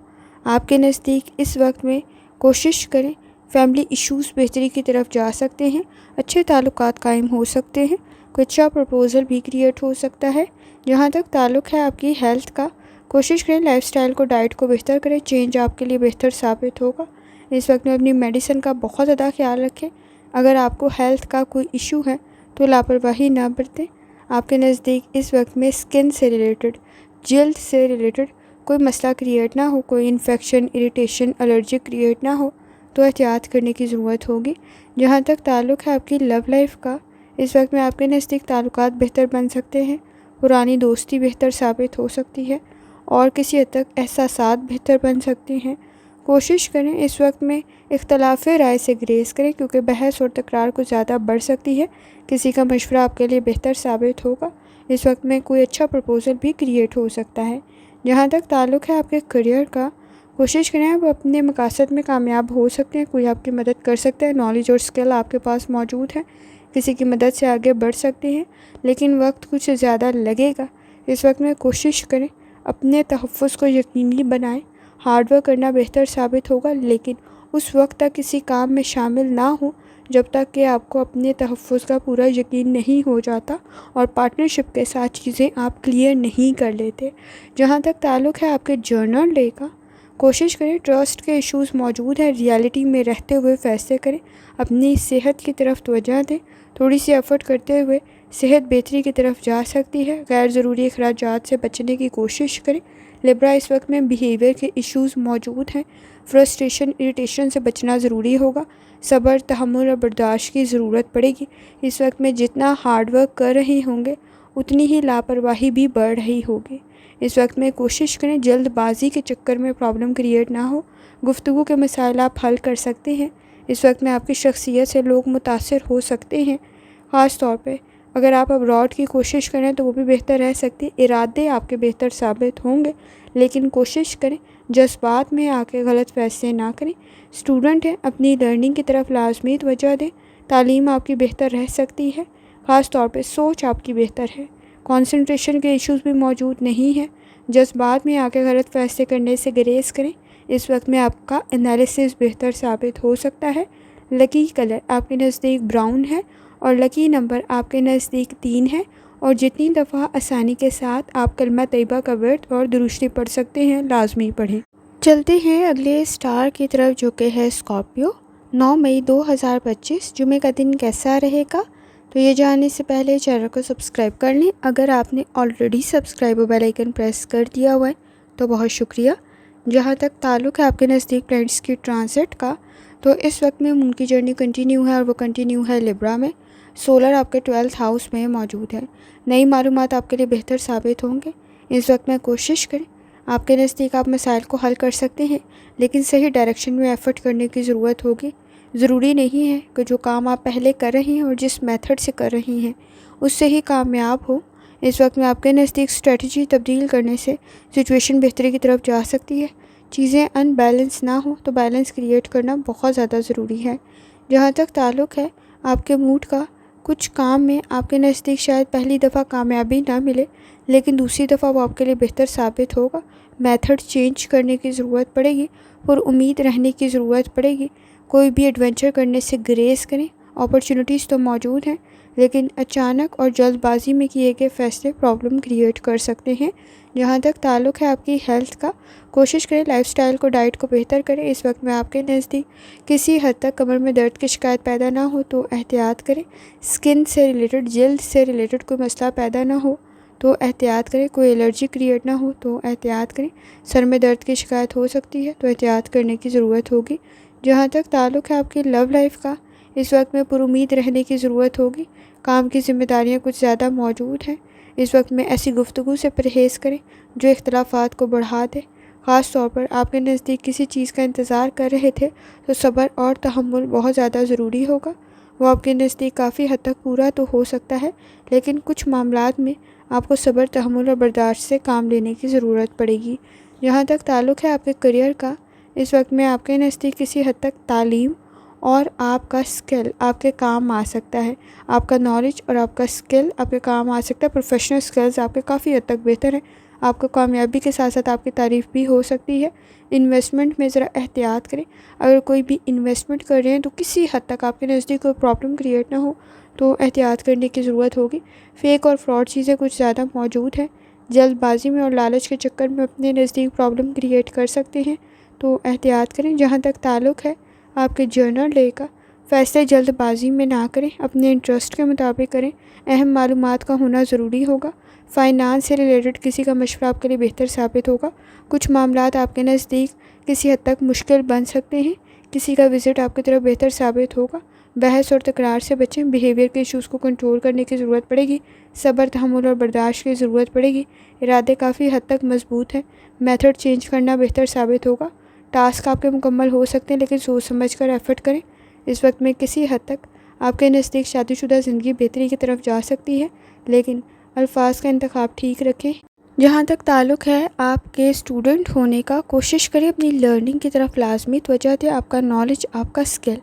آپ کے نزدیک اس وقت میں کوشش کریں، فیملی ایشوز بہتری کی طرف جا سکتے ہیں، اچھے تعلقات قائم ہو سکتے ہیں، کوئی اچھا پرپوزل بھی کریٹ ہو سکتا ہے۔ جہاں تک تعلق ہے آپ کی ہیلتھ کا، کوشش کریں لائف سٹائل کو، ڈائٹ کو بہتر کریں، چینج آپ کے لیے بہتر ثابت ہوگا۔ اس وقت میں اپنی میڈیسن کا بہت زیادہ خیال رکھیں۔ اگر آپ کو ہیلتھ کا کوئی ایشو ہے تو لاپرواہی نہ برتیں۔ آپ کے نزدیک اس وقت میں اسکن سے ریلیٹڈ، جلد سے ریلیٹڈ کوئی مسئلہ کریٹ نہ ہو، کوئی انفیکشن، اریٹیشن، الرجی کریٹ نہ ہو تو احتیاط کرنے کی ضرورت ہوگی۔ جہاں تک تعلق ہے آپ کی لو لائف کا، اس وقت میں آپ کے نزدیک تعلقات بہتر بن سکتے ہیں، پرانی دوستی بہتر ثابت ہو سکتی ہے، اور کسی حد تک احساسات بہتر بن سکتے ہیں۔ کوشش کریں اس وقت میں اختلاف رائے سے گریز کریں، کیونکہ بحث اور تکرار کو زیادہ بڑھ سکتی ہے۔ کسی کا مشورہ آپ کے لیے بہتر ثابت ہوگا۔ اس وقت میں کوئی اچھا پرپوزل بھی کریٹ ہو سکتا ہے۔ جہاں تک تعلق ہے آپ کے کریئر کا، کوشش کریں آپ اپنے مقاصد میں کامیاب ہو سکتے ہیں۔ کوئی آپ کی مدد کر سکتا ہے، نالج اور اسکل آپ کے پاس موجود ہے، کسی کی مدد سے آگے بڑھ سکتے ہیں، لیکن وقت کچھ زیادہ لگے گا۔ اس وقت میں کوشش کریں اپنے تحفظ کو یقینی بنائیں۔ ہارڈ ورک کرنا بہتر ثابت ہوگا، لیکن اس وقت تک کسی کام میں شامل نہ ہوں جب تک کہ آپ کو اپنے تحفظ کا پورا یقین نہیں ہو جاتا اور پارٹنرشپ کے ساتھ چیزیں آپ کلیئر نہیں کر لیتے۔ جہاں تک تعلق ہے آپ کے جرنل ڈے کا، کوشش کریں ٹرسٹ کے ایشوز موجود ہیں، ریالٹی میں رہتے ہوئے فیصلے کریں، اپنی صحت کی طرف توجہ دیں۔ تھوڑی سی ایفرٹ کرتے ہوئے صحت بہتری کی طرف جا سکتی ہے۔ غیر ضروری اخراجات سے بچنے کی کوشش کریں۔ لبرا، اس وقت میں بیہیویئر کے ایشوز موجود ہیں، فرسٹریشن اریٹیشن سے بچنا ضروری ہوگا۔ صبر، تحمل اور برداشت کی ضرورت پڑے گی۔ اس وقت میں جتنا ہارڈ ورک کر رہے ہوں گے اتنی ہی لاپرواہی بھی بڑھ رہی ہوگی۔ اس وقت میں کوشش کریں جلد بازی کے چکر میں پرابلم کریٹ نہ ہو۔ گفتگو کے مسائل آپ حل کر سکتے ہیں۔ اس وقت میں آپ کی شخصیت سے لوگ متاثر ہو سکتے ہیں، خاص طور پہ اگر آپ ابراڈ کی کوشش کریں تو وہ بھی بہتر رہ سکتی۔ ارادے آپ کے بہتر ثابت ہوں گے، لیکن کوشش کریں جذبات میں آ کے غلط فیصلے نہ کریں۔ اسٹوڈنٹ ہیں، اپنی لرننگ کی طرف لازمی توجہ دیں۔ تعلیم آپ کی بہتر رہ سکتی ہے، خاص طور پہ سوچ آپ کی بہتر ہے۔ کنسنٹریشن کے ایشوز بھی موجود نہیں ہیں۔ جذبات میں آ کے غلط فیصلے کرنے سے گریز کریں۔ اس وقت میں آپ کا انالیسس بہتر ثابت ہو سکتا ہے۔ لکی کلر آپ کے نزدیک براؤن ہے اور لکی نمبر آپ کے نزدیک 3 ہے، اور جتنی دفعہ آسانی کے ساتھ آپ کلمہ طیبہ کا ورد اور درشتی پڑھ سکتے ہیں لازمی پڑھیں۔ چلتے ہیں اگلے اسٹار کی طرف جو کہ ہے اسکارپیو۔ 9 مئی 2025 جمعے کا دن کیسا رہے گا؟ تو یہ جاننے سے پہلے چینل کو سبسکرائب کر لیں۔ اگر آپ نے آلریڈی سبسکرائب اور بیل آئیکن پریس کر دیا ہوا ہے تو بہت شکریہ۔ جہاں تک تعلق ہے آپ کے نزدیک پلینٹس کی ٹرانزٹ کا، تو اس وقت میں ان کی جرنی کنٹینیو ہے، اور وہ کنٹینیو ہے لبرا میں۔ سولر آپ کے 12th ہاؤس میں موجود ہے۔ نئی معلومات آپ کے لیے بہتر ثابت ہوں گے۔ اس وقت میں کوشش کریں آپ کے نزدیک آپ مسائل کو حل کر سکتے ہیں، لیکن صحیح ڈائریکشن میں ایفرٹ کرنے کی ضرورت ہوگی۔ ضروری نہیں ہے کہ جو کام آپ پہلے کر رہے ہیں اور جس میتھڈ سے کر رہے ہیں اس سے ہی کامیاب ہو۔ اس وقت میں آپ کے نزدیک اسٹریٹجی تبدیل کرنے سے سچویشن بہتری کی طرف جا سکتی ہے۔ چیزیں ان بیلنس نہ ہوں تو بیلنس کریٹ کرنا بہت زیادہ ضروری ہے۔ جہاں تک تعلق ہے آپ کے موڈ کا، کچھ کام میں آپ کے نزدیک شاید پہلی دفعہ کامیابی نہ ملے، لیکن دوسری دفعہ وہ آپ کے لیے بہتر ثابت ہوگا۔ میتھڈ چینج کرنے کی ضرورت پڑے گی، پر امید رہنے کی ضرورت پڑے گی۔ کوئی بھی ایڈونچر کرنے سے گریز کریں۔ اپرچونٹیز تو موجود ہیں، لیکن اچانک اور جلد بازی میں کیے گئے فیصلے پرابلم کریٹ کر سکتے ہیں۔ جہاں تک تعلق ہے آپ کی ہیلتھ کا، کوشش کریں لائف سٹائل کو، ڈائٹ کو بہتر کریں۔ اس وقت میں آپ کے نزدیک کسی حد تک کمر میں درد کی شکایت پیدا نہ ہو تو احتیاط کریں۔ سکن سے ریلیٹڈ، جلد سے ریلیٹڈ کوئی مسئلہ پیدا نہ ہو تو احتیاط کریں۔ کوئی الرجی کریٹ نہ ہو تو احتیاط کریں۔ سر میں درد کی شکایت ہو سکتی ہے تو احتیاط کرنے کی ضرورت ہوگی۔ جہاں تک تعلق ہے آپ کی لو لائف کا، اس وقت میں پر امید رہنے کی ضرورت ہوگی۔ کام کی ذمہ داریاں کچھ زیادہ موجود ہیں۔ اس وقت میں ایسی گفتگو سے پرہیز کریں جو اختلافات کو بڑھا دے۔ خاص طور پر آپ کے نزدیک کسی چیز کا انتظار کر رہے تھے تو صبر اور تحمل بہت زیادہ ضروری ہوگا۔ وہ آپ کے نزدیک کافی حد تک پورا تو ہو سکتا ہے، لیکن کچھ معاملات میں آپ کو صبر، تحمل اور برداشت سے کام لینے کی ضرورت پڑے گی۔ جہاں تک تعلق ہے آپ کے کریئر کا، اس وقت میں آپ کے نزدیک کسی حد تک تعلیم اور آپ کا اسکل آپ کے کام آ سکتا ہے۔ آپ کا نالج اور آپ کا اسکل آپ کے کام آ سکتا ہے۔ پروفیشنل اسکلز آپ کے کافی حد تک بہتر ہیں۔ آپ کو کامیابی کے ساتھ ساتھ آپ کی تعریف بھی ہو سکتی ہے۔ انویسٹمنٹ میں ذرا احتیاط کریں۔ اگر کوئی بھی انویسٹمنٹ کر رہے ہیں تو کسی حد تک آپ کے نزدیک کوئی پرابلم کریٹ نہ ہو تو احتیاط کرنے کی ضرورت ہوگی۔ فیک اور فراڈ چیزیں کچھ زیادہ موجود ہیں۔ جلد بازی میں اور لالچ کے چکر میں اپنے نزدیک پرابلم کریٹ کر سکتے ہیں تو احتیاط کریں۔ جہاں تک تعلق ہے آپ کے جرنل ڈے کا، فیصلے جلد بازی میں نہ کریں، اپنے انٹرسٹ کے مطابق کریں۔ اہم معلومات کا ہونا ضروری ہوگا۔ فائنانس سے ریلیٹڈ کسی کا مشورہ آپ کے لیے بہتر ثابت ہوگا۔ کچھ معاملات آپ کے نزدیک کسی حد تک مشکل بن سکتے ہیں۔ کسی کا وزٹ آپ کی طرف بہتر ثابت ہوگا۔ بحث اور تکرار سے بچیں۔ بیہیویئر کے ایشوز کو کنٹرول کرنے کی ضرورت پڑے گی۔ صبر، تحمل اور برداشت کی ضرورت پڑے گی۔ ارادے کافی حد تک مضبوط ہیں۔ میتھڈ چینج کرنا بہتر ثابت ہوگا۔ ٹاسک آپ کے مکمل ہو سکتے ہیں، لیکن سوچ سمجھ کر ایفرٹ کریں۔ اس وقت میں کسی حد تک آپ کے نزدیک شادی شدہ زندگی بہتری کی طرف جا سکتی ہے، لیکن الفاظ کا انتخاب ٹھیک رکھیں۔ جہاں تک تعلق ہے آپ کے اسٹوڈنٹ ہونے کا، کوشش کریں اپنی لرننگ کی طرف لازمی توجہ دیں۔ آپ کا نالج، آپ کا اسکل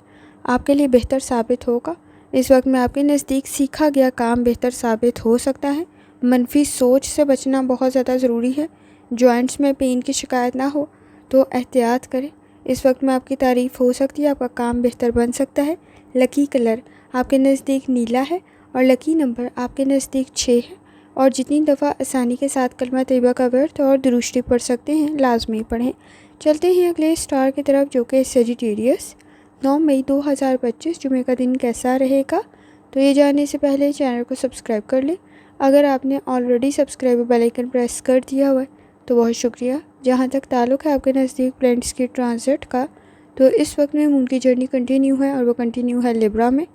آپ کے لیے بہتر ثابت ہوگا۔ اس وقت میں آپ کے نزدیک سیکھا گیا کام بہتر ثابت ہو سکتا ہے۔ منفی سوچ سے بچنا بہت زیادہ ضروری ہے۔ جوائنٹس میں پین کی شکایت نہ ہو تو احتیاط کریں۔ اس وقت میں آپ کی تعریف ہو سکتی ہے، آپ کا کام بہتر بن سکتا ہے۔ لکی کلر آپ کے نزدیک نیلا ہے اور لکی نمبر آپ کے نزدیک 6 ہے، اور جتنی دفعہ آسانی کے ساتھ کلمہ طیبہ کا ورد اور درود شریف پڑھ سکتے ہیں لازمی پڑھیں۔ چلتے ہیں اگلے اسٹار کی طرف جو کہ سیجیٹیریس۔ 9 مئی 2025 جمعہ کا دن کیسا رہے گا؟ تو یہ جاننے سے پہلے چینل کو سبسکرائب کر لیں۔ اگر آپ نے already subscribe bell icon press کر دیا ہوا ہے تو بہت شکریہ۔ جہاں تک تعلق ہے آپ کے نزدیک پلینٹس کی ٹرانزٹ کا، تو اس وقت میں مون کی جرنی کنٹینیو ہے اور وہ کنٹینیو ہے لیبرا میں،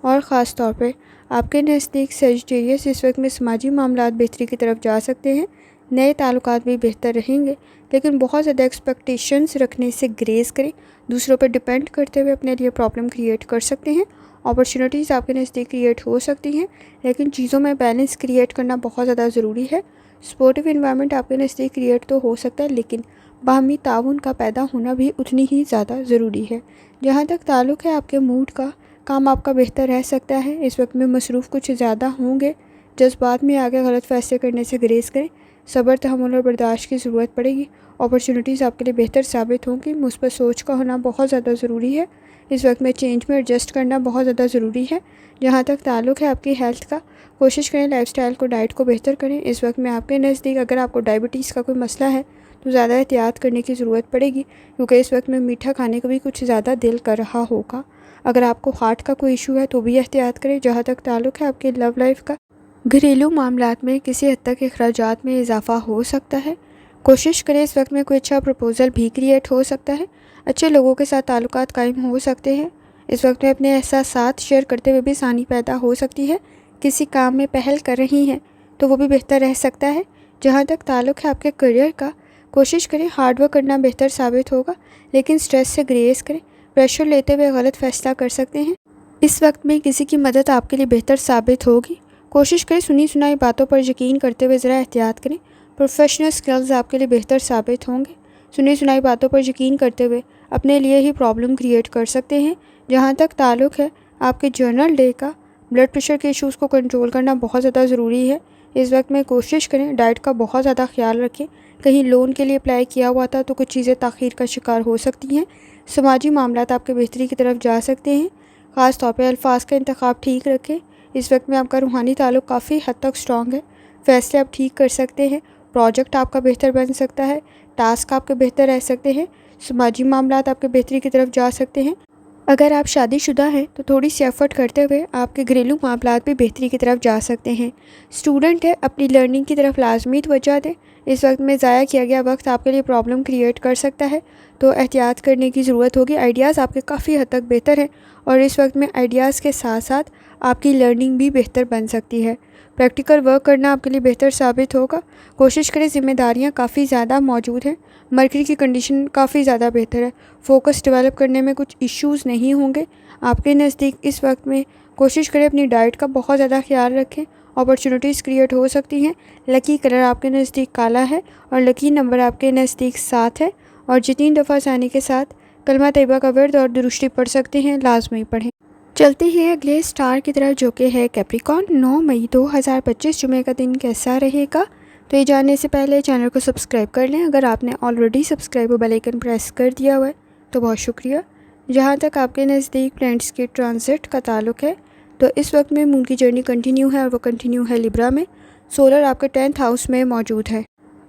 اور خاص طور پہ آپ کے نزدیک سیجیٹیریس اس وقت میں سماجی معاملات بہتری کی طرف جا سکتے ہیں۔ نئے تعلقات بھی بہتر رہیں گے، لیکن بہت زیادہ ایکسپیکٹیشنز رکھنے سے گریز کریں۔ دوسروں پر ڈپینڈ کرتے ہوئے اپنے لیے پرابلم کریٹ کر سکتے ہیں۔ اپرچونیٹیز آپ کے نزدیک کریٹ ہو سکتی ہیں، لیکن چیزوں میں بیلنس کریٹ کرنا بہت زیادہ ضروری ہے۔ سپورٹیو انوائرمنٹ آپ کے نزدیک کریٹ تو ہو سکتا ہے، لیکن باہمی تعاون کا پیدا ہونا بھی اتنی ہی زیادہ ضروری ہے۔ جہاں تک تعلق ہے آپ کے موڈ کا، کام آپ کا بہتر رہ سکتا ہے۔ اس وقت میں مصروف کچھ زیادہ ہوں گے، جذبات میں آگے غلط فیصلے کرنے سے گریز کریں۔ صبر، تحمل اور برداشت کی ضرورت پڑے گی۔ اپرچونیٹیز آپ کے لیے بہتر ثابت ہوں گی۔ مثبت سوچ کا ہونا بہت زیادہ ضروری ہے۔ اس وقت میں چینج میں ایڈجسٹ کرنا بہت زیادہ ضروری ہے۔ جہاں تک تعلق ہے آپ کی ہیلتھ کا، کوشش کریں لائف سٹائل کو، ڈائٹ کو بہتر کریں۔ اس وقت میں آپ کے نزدیک اگر آپ کو ڈائبٹیز کا کوئی مسئلہ ہے تو زیادہ احتیاط کرنے کی ضرورت پڑے گی، کیونکہ اس وقت میں میٹھا کھانے کو بھی کچھ زیادہ دل کر رہا ہوگا۔ اگر آپ کو ہارٹ کا کوئی ایشو ہے تو بھی احتیاط کریں۔ جہاں تک تعلق ہے آپ کے لو لائف کا، گھریلو معاملات میں کسی حد تک اخراجات میں اضافہ ہو سکتا ہے۔ کوشش کریں، اس وقت میں کوئی اچھا پروپوزل بھی کریٹ ہو سکتا ہے۔ اچھے لوگوں کے ساتھ تعلقات قائم ہو سکتے ہیں۔ اس وقت میں اپنے احساسات شیئر کرتے ہوئے بھی آسانی پیدا ہو سکتی ہے۔ کسی کام میں پہل کر رہی ہیں تو وہ بھی بہتر رہ سکتا ہے۔ جہاں تک تعلق ہے آپ کے کریئر کا، کوشش کریں ہارڈ ورک کرنا بہتر ثابت ہوگا، لیکن سٹریس سے گریز کریں۔ پریشر لیتے ہوئے غلط فیصلہ کر سکتے ہیں۔ اس وقت میں کسی کی مدد آپ کے لیے بہتر ثابت ہوگی۔ کوشش کریں سنی سنائی باتوں پر یقین کرتے ہوئے ذرا احتیاط کریں۔ پروفیشنل سکلز آپ کے لیے بہتر ثابت ہوں گے۔ سنی سنائی باتوں پر یقین کرتے ہوئے اپنے لیے ہی پرابلم کریٹ کر سکتے ہیں۔ جہاں تک تعلق ہے آپ کے جرنل ڈے کا، بلڈ پریشر کے ایشوز کو کنٹرول کرنا بہت زیادہ ضروری ہے۔ اس وقت میں کوشش کریں ڈائٹ کا بہت زیادہ خیال رکھیں۔ کہیں لون کے لیے اپلائی کیا ہوا تھا تو کچھ چیزیں تاخیر کا شکار ہو سکتی ہیں۔ سماجی معاملات آپ کے بہتری کی طرف جا سکتے ہیں۔ خاص طور پہ الفاظ کا انتخاب ٹھیک رکھیں۔ اس وقت میں آپ کا روحانی تعلق کافی حد تک اسٹرانگ ہے۔ فیصلے آپ ٹھیک کر سکتے ہیں۔ پروجیکٹ آپ کا بہتر بن سکتا ہے۔ ٹاسک آپ کے بہتر رہ سکتے ہیں۔ سماجی معاملات آپ کے بہتری کی طرف جا سکتے ہیں۔ اگر آپ شادی شدہ ہیں تو تھوڑی سی ایفرٹ کرتے ہوئے آپ کے گھریلو معاملات بھی بہتری کی طرف جا سکتے ہیں۔ اسٹوڈنٹ ہے، اپنی لرننگ کی طرف لازمی توجہ دیں۔ اس وقت میں ضائع کیا گیا وقت آپ کے لیے پرابلم کریٹ کر سکتا ہے، تو احتیاط کرنے کی ضرورت ہوگی۔ آئیڈیاز آپ کے کافی حد تک بہتر ہیں، اور اس وقت میں آئیڈیاز کے ساتھ ساتھ آپ کی لرننگ بھی بہتر بن سکتی ہے۔ پریکٹیکل ورک کرنا آپ کے لیے بہتر ثابت ہوگا۔ کوشش کریں، ذمہ داریاں کافی زیادہ موجود ہیں۔ مرکری کی کنڈیشن کافی زیادہ بہتر ہے۔ فوکس ڈیولپ کرنے میں کچھ ایشوز نہیں ہوں گے آپ کے نزدیک۔ اس وقت میں کوشش کریں اپنی ڈائٹ کا بہت زیادہ خیال رکھیں۔ اپرچونیٹیز کریٹ ہو سکتی ہیں۔ لکی کلر آپ کے نزدیک کالا ہے اور لکی نمبر آپ کے نزدیک 7 ہے، اور جتنی دفعہ آسانی کے ساتھ کلمہ طیبہ کا ورد اور درود شریف پڑھ سکتے ہیں لازمی پڑھیں۔ چلتے ہیں اگلے اسٹار کی طرف جو کہ ہے کیپریکارن۔ 9 مئی 2025 جمعہ کا دن کیسا رہے گا؟ تو یہ جاننے سے پہلے چینل کو سبسکرائب کر لیں۔ اگر آپ نے already subscribe bell icon press کر دیا ہوا ہے تو بہت شکریہ۔ جہاں تک آپ کے نزدیک پلینٹس کے ٹرانزٹ کا تعلق ہے تو اس وقت میں مون کی جرنی کنٹینیو ہے اور وہ کنٹینیو ہے لیبرا میں۔ سولر آپ کے 10th ہاؤس میں موجود ہے۔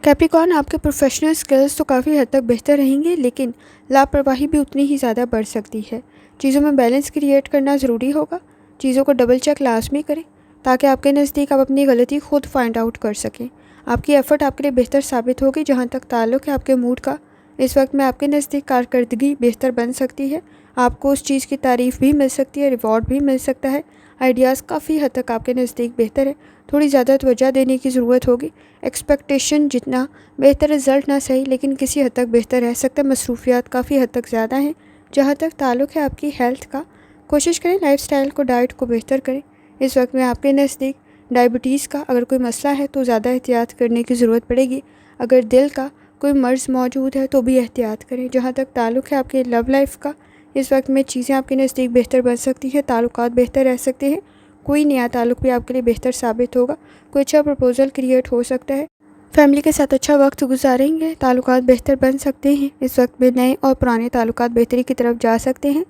کیپریکارن، آپ کے پروفیشنل سکلز تو کافی حد تک بہتر رہیں گے، لیکن لاپرواہی بھی اتنی ہی زیادہ بڑھ سکتی ہے۔ چیزوں میں بیلنس کریٹ کرنا ضروری ہوگا۔ چیزوں کو ڈبل چیک لازمی کریں تاکہ آپ کے نزدیک آپ اپنی غلطی خود فائنڈ آؤٹ کر سکیں۔ آپ کی ایفرٹ آپ کے لیے بہتر ثابت ہوگی۔ جہاں تک تعلق ہے آپ کے موڈ کا، اس وقت میں آپ کے نزدیک کارکردگی بہتر بن سکتی ہے۔ آپ کو اس چیز کی تعریف بھی مل سکتی ہے، ریوارڈ بھی مل سکتا ہے۔ آئیڈیاز کافی حد تک آپ کے نزدیک بہتر ہے، تھوڑی زیادہ توجہ دینے کی ضرورت ہوگی۔ ایکسپیکٹیشن جتنا بہتر رزلٹ نہ صحیح لیکن کسی حد تک بہتر رہ سکتا ہے۔ مصروفیات کافی حد تک زیادہ ہیں۔ جہاں تک تعلق ہے آپ کی ہیلتھ کا، کوشش کریں لائف سٹائل کو، ڈائٹ کو بہتر کریں۔ اس وقت میں آپ کے نزدیک ڈائبٹیز کا اگر کوئی مسئلہ ہے تو زیادہ احتیاط کرنے کی ضرورت پڑے گی۔ اگر دل کا کوئی مرض موجود ہے تو بھی احتیاط کریں۔ جہاں تک تعلق ہے آپ کے لو لائف کا، اس وقت میں چیزیں آپ کے نزدیک بہتر بن سکتی ہیں، تعلقات بہتر رہ سکتے ہیں، کوئی نیا تعلق بھی آپ کے لیے بہتر ثابت ہوگا، کوئی اچھا پرپوزل کریٹ ہو سکتا ہے، فیملی کے ساتھ اچھا وقت گزاریں گے، تعلقات بہتر بن سکتے ہیں۔ اس وقت میں نئے اور پرانے تعلقات بہتری کی طرف جا سکتے ہیں۔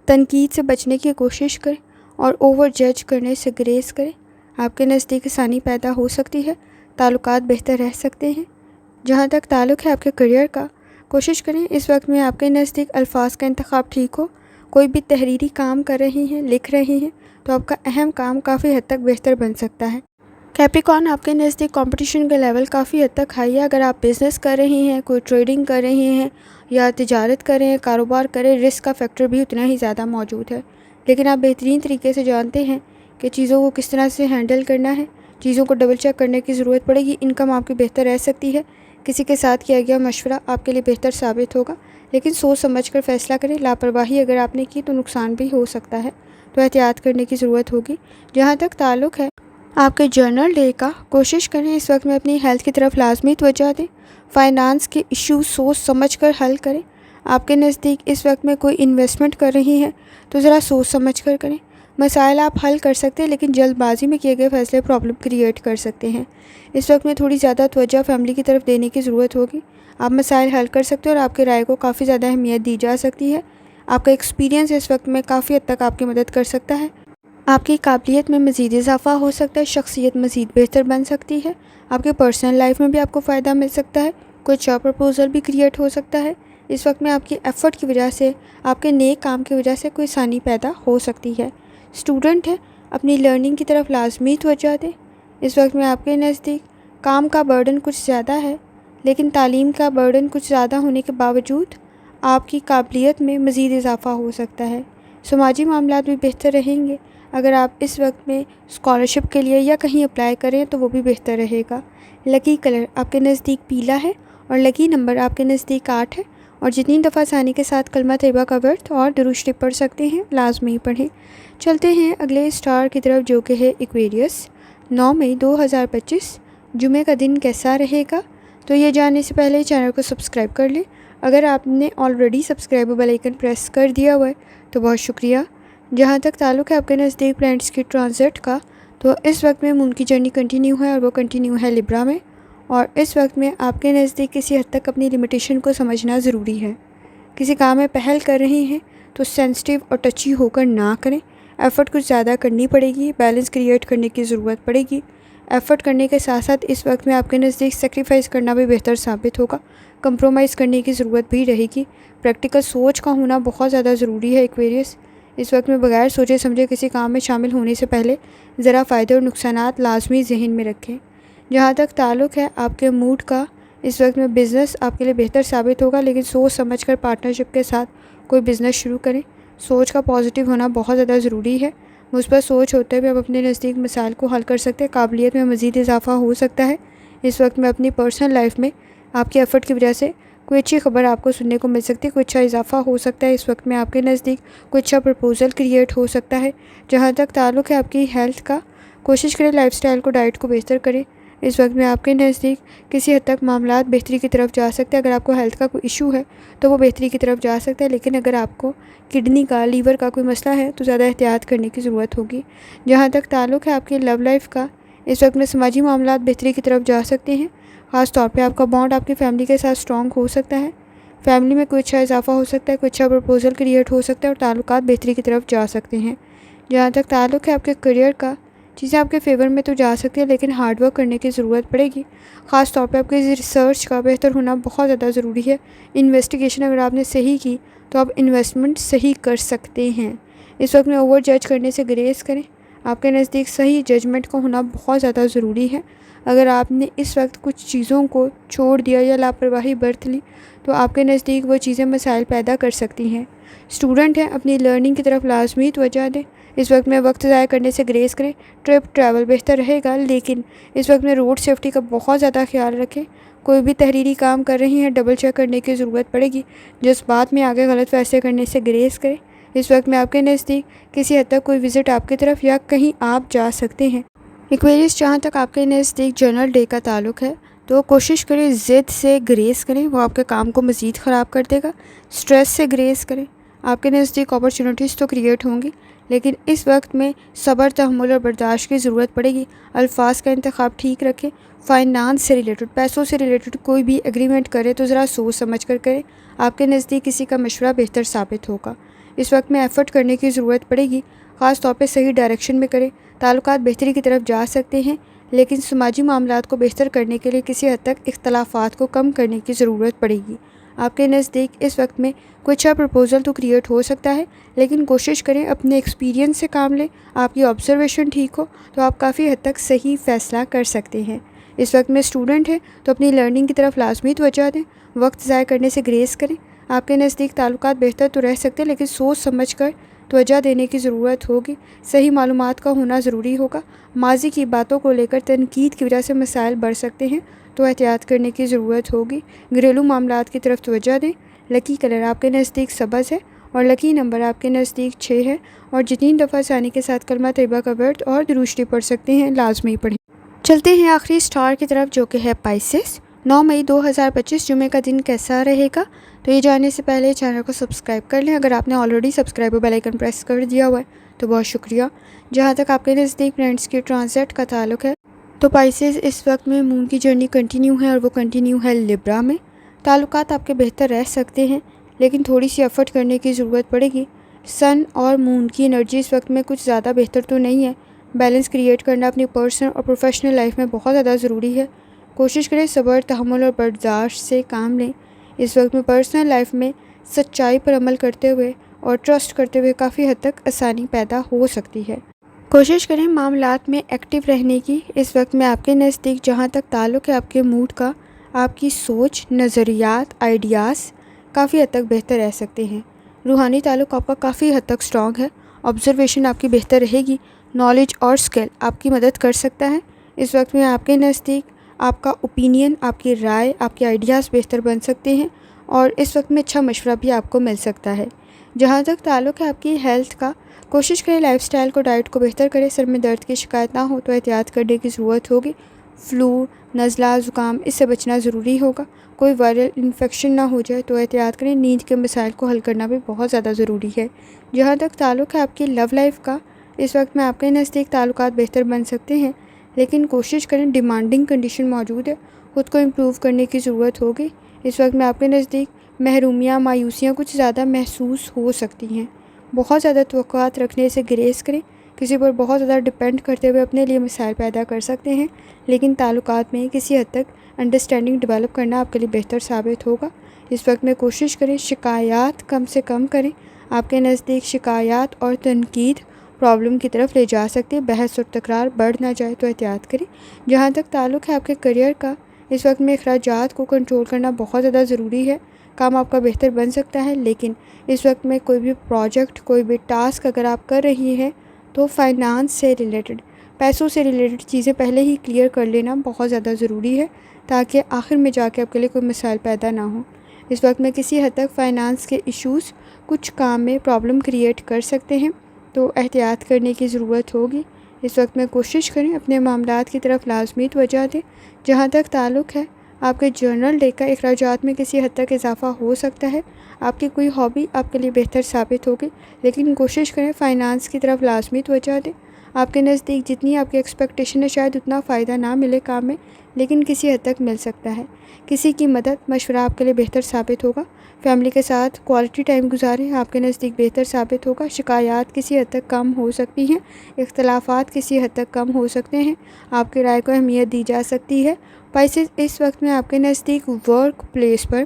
تنقید سے بچنے کی کوشش کریں اور اوور جج کرنے سے گریز کریں۔ آپ کے نزدیک آسانی پیدا ہو سکتی ہے، تعلقات بہتر رہ سکتے ہیں۔ جہاں تک تعلق ہے آپ کے کریئر کا، کوشش کریں اس وقت میں آپ کے نزدیک الفاظ کا انتخاب ٹھیک ہو۔ کوئی بھی تحریری کام کر رہے ہیں، لکھ رہے ہیں تو آپ کا اہم کام کافی حد تک بہتر بن سکتا ہے۔ کیپریکارن، آپ کے نزدیک کمپٹیشن کا لیول کافی حد تک ہائی ہے۔ اگر آپ بزنس کر رہے ہیں، کوئی ٹریڈنگ کر رہے ہیں یا تجارت کر رہے ہیں، کاروبار کر رہے ہیں، رسک کا فیکٹر بھی اتنا ہی زیادہ موجود ہے، لیکن آپ بہترین طریقے سے جانتے ہیں کہ چیزوں کو کس طرح سے ہینڈل کرنا ہے۔ چیزوں کو ڈبل چیک کرنے کی ضرورت پڑے گی۔ انکم آپ کی بہتر رہ سکتی ہے، کسی کے ساتھ کیا گیا مشورہ آپ کے لیے بہتر ثابت ہوگا، لیکن سوچ سمجھ کر فیصلہ کریں۔ لاپرواہی اگر آپ نے کی تو نقصان بھی ہو سکتا ہے، تو احتیاط کرنے کی ضرورت ہوگی۔ جہاں تک تعلق ہے آپ کے جرنل ڈے کا، کوشش کریں اس وقت میں اپنی ہیلتھ کی طرف لازمی توجہ دیں۔ فائنانس کے ایشوز سوچ سمجھ کر حل کریں۔ آپ کے نزدیک اس وقت میں کوئی انویسٹمنٹ کر رہی ہیں تو ذرا سوچ سمجھ کر کریں۔ مسائل آپ حل کر سکتے ہیں لیکن جلد بازی میں کیے گئے فیصلے پرابلم کریٹ کر سکتے ہیں۔ اس وقت میں تھوڑی زیادہ توجہ فیملی کی طرف دینے کی ضرورت ہوگی۔ آپ مسائل حل کر سکتے ہیں اور آپ کے رائے کو کافی زیادہ اہمیت دی جا سکتی ہے۔ آپ کا ایکسپیرینس اس وقت میں کافی حد تک آپ کی مدد کر سکتا ہے۔ آپ کی قابلیت میں مزید اضافہ ہو سکتا ہے، شخصیت مزید بہتر بن سکتی ہے۔ آپ کے پرسنل لائف میں بھی آپ کو فائدہ مل سکتا ہے، کوئی اچھا پرپوزل بھی کریٹ ہو سکتا ہے۔ اس وقت میں آپ کی ایفرٹ کی وجہ سے، آپ کے نیک کام کی وجہ سے کوئی آسانی پیدا ہو سکتی ہے۔ اسٹوڈنٹ ہے، اپنی لرننگ کی طرف لازمی توجہ دیں۔ اس وقت میں آپ کے نزدیک کام کا برڈن کچھ زیادہ ہے، لیکن تعلیم کا برڈن کچھ زیادہ ہونے کے باوجود آپ کی قابلیت میں مزید اضافہ ہو سکتا ہے۔ سماجی معاملات بھی بہتر رہیں گے۔ اگر آپ اس وقت میں اسکالرشپ کے لیے یا کہیں اپلائی کریں تو وہ بھی بہتر رہے گا۔ لکی کلر آپ کے نزدیک پیلا ہے اور لکی نمبر آپ کے نزدیک 8 ہے، اور جتنی دفعہ آسانی کے ساتھ کلمہ طیبہ کا ورد اور درود شریف پڑھ سکتے ہیں لازمی پڑھیں۔ چلتے ہیں اگلے اسٹار کی طرف جو کہ ہے ایکویریس۔ 9 مئی 2025 جمعہ کا دن کیسا رہے گا؟ تو یہ جاننے سے پہلے چینل کو سبسکرائب کر لیں۔ اگر آپ نے already subscribe bell icon press کر دیا ہوا ہے تو بہت شکریہ۔ جہاں تک تعلق ہے آپ کے نزدیک پلانٹس کی ٹرانزٹ کا، تو اس وقت میں مون کی جرنی کنٹینیو ہے اور وہ کنٹینیو ہے لبرا میں، اور اس وقت میں آپ کے نزدیک کسی حد تک اپنی لمیٹیشن کو سمجھنا ضروری ہے۔ کسی کام میں پہل کر رہے ہیں تو سینسٹیو اور ٹچی ہو کر نہ کریں۔ ایفرٹ کچھ زیادہ کرنی پڑے گی، بیلنس کریٹ کرنے کی ضرورت پڑے گی۔ ایفرٹ کرنے کے ساتھ ساتھ اس وقت میں آپ کے نزدیک سیکریفائز کرنا بھی بہتر ثابت ہوگا، کمپرومائز کرنے کی ضرورت بھی رہے گی۔ پریکٹیکل سوچ کا ہونا بہت زیادہ ضروری ہے ایکویریس۔ اس وقت میں بغیر سوچے سمجھے کسی کام میں شامل ہونے سے پہلے ذرا فائدے اور نقصانات لازمی ذہن میں رکھیں۔ جہاں تک تعلق ہے آپ کے موڈ کا، اس وقت میں بزنس آپ کے لیے بہتر ثابت ہوگا، لیکن سوچ سمجھ کر پارٹنرشپ کے ساتھ کوئی بزنس شروع کریں۔ سوچ کا پازیٹیو ہونا بہت زیادہ ضروری ہے۔ مثبت سوچ ہوتے ہوئے آپ اپنے نزدیک مسائل کو حل کر سکتے ہیں، قابلیت میں مزید اضافہ ہو سکتا ہے۔ اس وقت میں اپنی پرسنل لائف میں آپ کی ایفرٹ کی وجہ سے کوئی اچھی خبر آپ کو سننے کو مل سکتی ہے، کوئی اچھا اضافہ ہو سکتا ہے۔ اس وقت میں آپ کے نزدیک کوئی اچھا پرپوزل کریٹ ہو سکتا ہے۔ جہاں تک تعلق ہے آپ کی ہیلتھ کا، کوشش کریں لائف سٹائل کو، ڈائٹ کو بہتر کریں۔ اس وقت میں آپ کے نزدیک کسی حد تک معاملات بہتری کی طرف جا سکتے ہیں۔ اگر آپ کو ہیلتھ کا کوئی ایشو ہے تو وہ بہتری کی طرف جا سکتا ہے، لیکن اگر آپ کو کڈنی کا، لیور کا کوئی مسئلہ ہے تو زیادہ احتیاط کرنے کی ضرورت ہوگی۔ جہاں تک تعلق ہے آپ کی لو لائف کا، اس وقت میں سماجی معاملات بہتری کی طرف جا سکتے ہیں۔ خاص طور پہ آپ کا بانڈ آپ کی فیملی کے ساتھ اسٹرانگ ہو سکتا ہے۔ فیملی میں کوئی اچھا اضافہ ہو سکتا ہے، کوئی اچھا پرپوزل کریٹ ہو سکتا ہے اور تعلقات بہتری کی طرف جا سکتے ہیں۔ جہاں تک تعلق ہے آپ کے کریئر کا، چیزیں آپ کے فیور میں تو جا سکتی ہیں لیکن ہارڈ ورک کرنے کی ضرورت پڑے گی۔ خاص طور پہ آپ کے ریسرچ کا بہتر ہونا بہت زیادہ ضروری ہے۔ انویسٹیگیشن اگر آپ نے صحیح کی تو آپ انویسٹمنٹ صحیح کر سکتے ہیں۔ اس وقت میں اوور جج کرنے سے گریز کریں۔ آپ کے نزدیک صحیح ججمنٹ کا ہونا بہت زیادہ ضروری ہے۔ اگر آپ نے اس وقت کچھ چیزوں کو چھوڑ دیا یا لاپرواہی برت لی تو آپ کے نزدیک وہ چیزیں مسائل پیدا کر سکتی ہیں۔ اسٹوڈنٹ ہیں، اپنی لرننگ کی طرف لازمی توجہ دیں۔ اس وقت میں وقت ضائع کرنے سے گریز کریں۔ ٹریول بہتر رہے گا، لیکن اس وقت میں روڈ سیفٹی کا بہت زیادہ خیال رکھیں۔ کوئی بھی تحریری کام کر رہی ہیں، ڈبل چیک کرنے کی ضرورت پڑے گی۔ جس بات میں آگے غلط فیصلے کرنے سے گریز کریں۔ اس وقت میں آپ کے نزدیک کسی حد تک کوئی وزٹ آپ کی طرف یا کہیں آپ جا سکتے ہیں۔ ایکویریس، جہاں تک آپ کے نزدیک جنرل ڈے کا تعلق ہے تو کوشش کریں ضد سے گریز کریں، وہ آپ کے کام کو مزید خراب کر دے گا۔ سٹریس سے گریز کریں۔ آپ کے نزدیک اپرچونٹیز تو کریٹ ہوں گی، لیکن اس وقت میں صبر، تحمل اور برداشت کی ضرورت پڑے گی۔ الفاظ کا انتخاب ٹھیک رکھیں۔ فائنانس سے ریلیٹڈ، پیسوں سے ریلیٹڈ کوئی بھی ایگریمنٹ کرے تو ذرا سوچ سمجھ کر کریں۔ آپ کے نزدیک کسی کا مشورہ بہتر ثابت ہوگا۔ اس وقت میں ایفرٹ کرنے کی ضرورت پڑے گی، خاص طور پہ صحیح ڈائریکشن میں کریں۔ تعلقات بہتری کی طرف جا سکتے ہیں، لیکن سماجی معاملات کو بہتر کرنے کے لیے کسی حد تک اختلافات کو کم کرنے کی ضرورت پڑے گی۔ آپ کے نزدیک اس وقت میں کوئی اچھا پرپوزل تو کریٹ ہو سکتا ہے، لیکن کوشش کریں اپنے ایکسپیرینس سے کام لیں۔ آپ کی آبزرویشن ٹھیک ہو تو آپ کافی حد تک صحیح فیصلہ کر سکتے ہیں۔ اس وقت میں اسٹوڈنٹ ہیں تو اپنی لرننگ کی طرف لازمی توجہ دیں۔ وقت ضائع کرنے سے گریز کریں۔ آپ کے نزدیک تعلقات بہتر تو رہ سکتے ہیں، لیکن سوچ سمجھ کر توجہ دینے کی ضرورت ہوگی۔ صحیح معلومات کا ہونا ضروری ہوگا۔ ماضی کی باتوں کو لے کر تنقید کی وجہ سے مسائل بڑھ سکتے ہیں، تو احتیاط کرنے کی ضرورت ہوگی۔ گھریلو معاملات کی طرف توجہ دیں۔ لکی کلر آپ کے نزدیک سبز ہے اور لکی نمبر آپ کے نزدیک 6 ہے، اور جتنی دفعہ آسانی کے ساتھ کلمہ طیبہ کا ورد اور درود شریف پڑھ سکتے ہیں لازمی پڑھیں۔ چلتے ہیں آخری سٹار کی طرف، جو کہ ہے پائسس۔ 9 مئی 2025 جمعے کا دن کیسا رہے گا؟ تو یہ جاننے سے پہلے چینل کو سبسکرائب کر لیں۔ اگر آپ نے already subscribe bell icon press کر دیا ہوا ہے تو بہت شکریہ۔ جہاں تک آپ کے نزدیک پلانٹس کی ٹرانزٹ کا تعلق ہے تو پائسس اس وقت میں مون کی جرنی کنٹینیو ہے، اور وہ کنٹینیو ہے لبرا میں۔ تعلقات آپ کے بہتر رہ سکتے ہیں، لیکن تھوڑی سی ایفرٹ کرنے کی ضرورت پڑے گی۔ سن اور مون کی انرجی اس وقت میں کچھ زیادہ بہتر تو نہیں ہے۔ بیلنس کریٹ کرنا اپنی پرسنل اور پروفیشنل لائف میں بہت زیادہ ضروری ہے۔ کوشش کریں صبر، تحمل اور برداشت سے کام لیں۔ اس وقت میں پرسنل لائف میں سچائی پر عمل کرتے ہوئے اور ٹرسٹ کرتے ہوئے کافی حد تک آسانی پیدا ہو سکتی ہے۔ کوشش کریں معاملات میں ایکٹیو رہنے کی۔ اس وقت میں آپ کے نزدیک جہاں تک تعلق ہے آپ کے موڈ کا، آپ کی سوچ، نظریات، آئیڈیاز کافی حد تک بہتر رہ سکتے ہیں۔ روحانی تعلق آپ کا کافی حد تک سٹرانگ ہے۔ آبزرویشن آپ کی بہتر رہے گی۔ نالج اور اسکل آپ کی مدد کر سکتا ہے۔ اس وقت میں آپ کے نزدیک آپ کا اوپینین، آپ کی رائے، آپ کے آئیڈیاز بہتر بن سکتے ہیں، اور اس وقت میں اچھا مشورہ بھی آپ کو مل سکتا ہے۔ جہاں تک تعلق ہے آپ کی ہیلتھ کا، کوشش کریں لائف سٹائل کو، ڈائٹ کو بہتر کریں۔ سر میں درد کی شکایت نہ ہو تو احتیاط کرنے کی ضرورت ہوگی۔ فلو، نزلہ، زکام، اس سے بچنا ضروری ہوگا۔ کوئی وائرل انفیکشن نہ ہو جائے تو احتیاط کریں۔ نیند کے مسائل کو حل کرنا بھی بہت زیادہ ضروری ہے۔ جہاں تک تعلق ہے آپ کی لو لائف کا، اس وقت میں آپ کے نزدیک تعلقات بہتر بن سکتے ہیں، لیکن کوشش کریں، ڈیمانڈنگ کنڈیشن موجود ہے، خود کو امپروو کرنے کی ضرورت ہوگی۔ اس وقت میں آپ کے نزدیک محرومیاں، مایوسیاں کچھ زیادہ محسوس ہو سکتی ہیں۔ بہت زیادہ توقعات رکھنے سے گریز کریں۔ کسی پر بہت زیادہ ڈپینڈ کرتے ہوئے اپنے لیے مسائل پیدا کر سکتے ہیں، لیکن تعلقات میں کسی حد تک انڈرسٹینڈنگ ڈیولپ کرنا آپ کے لیے بہتر ثابت ہوگا۔ اس وقت میں کوشش کریں شکایات کم سے کم کریں۔ آپ کے نزدیک شکایات اور تنقید پرابلم کی طرف لے جا سکتے، بحث اور تکرار بڑھ نہ جائے تو احتیاط کریں۔ جہاں تک تعلق ہے آپ کے کریئر کا، اس وقت میں اخراجات کو کنٹرول کرنا بہت زیادہ ضروری ہے۔ کام آپ کا بہتر بن سکتا ہے، لیکن اس وقت میں کوئی بھی پروجیکٹ، کوئی بھی ٹاسک اگر آپ کر رہی ہیں تو فائنانس سے ریلیٹڈ، پیسوں سے ریلیٹڈ چیزیں پہلے ہی کلیئر کر لینا بہت زیادہ ضروری ہے، تاکہ آخر میں جا کے آپ کے لیے کوئی مسائل پیدا نہ ہوں۔ اس وقت میں کسی حد تک فائنانس کے ایشوز کچھ کام میں پرابلم کریٹ کر سکتے ہیں، تو احتیاط کرنے کی ضرورت ہوگی۔ اس وقت میں کوشش کریں اپنے معاملات کی طرف لازمی توجہ دیں۔ جہاں تک تعلق ہے آپ کے جرنل ڈے کا، اخراجات میں کسی حد تک اضافہ ہو سکتا ہے۔ آپ کی کوئی ہابی آپ کے لیے بہتر ثابت ہوگی، لیکن کوشش کریں فائنانس کی طرف لازمی توجہ دیں۔ آپ کے نزدیک جتنی آپ کی ایکسپیکٹیشن ہے شاید اتنا فائدہ نہ ملے کام میں، لیکن کسی حد تک مل سکتا ہے۔ کسی کی مدد، مشورہ آپ کے لیے بہتر ثابت ہوگا۔ فیملی کے ساتھ کوالٹی ٹائم گزاریں، آپ کے نزدیک بہتر ثابت ہوگا۔ شکایات کسی حد تک کم ہو سکتی ہیں، اختلافات کسی حد تک کم ہو سکتے ہیں، آپ کی رائے کو اہمیت دی جا سکتی ہے۔ پائسس، اس وقت میں آپ کے نزدیک ورک پلیس پر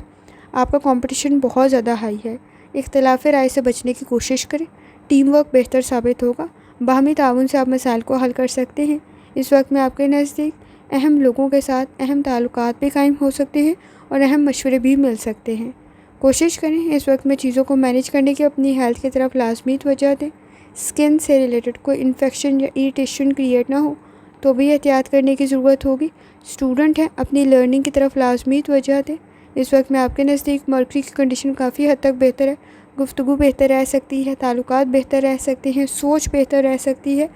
آپ کا کمپٹیشن بہت زیادہ ہائی ہے۔ اختلاف رائے سے بچنے کی کوشش کریں، ٹیم ورک بہتر ثابت ہوگا۔ باہمی تعاون سے آپ مسائل کو حل کر سکتے ہیں۔ اس وقت میں آپ کے نزدیک اہم لوگوں کے ساتھ اہم تعلقات بھی قائم ہو سکتے ہیں اور اہم مشورے بھی مل سکتے ہیں۔ کوشش کریں اس وقت میں چیزوں کو مینیج کرنے کی اپنی ہیلتھ کی طرف لازمی توجہ دیں۔ اسکن سے ریلیٹڈ کوئی انفیکشن یا ایریٹیشن کریٹ نہ ہو تو بھی احتیاط کرنے کی ضرورت ہوگی۔ اسٹوڈنٹ ہیں، اپنی لرننگ کی طرف لازمی توجہ دیں۔ اس وقت میں آپ کے نزدیک مرکری کی کنڈیشن کافی حد تک بہتر ہے، گفتگو بہتر رہ سکتی ہے، تعلقات بہتر رہ سکتے ہیں، سوچ بہتر رہ سکتی ہے۔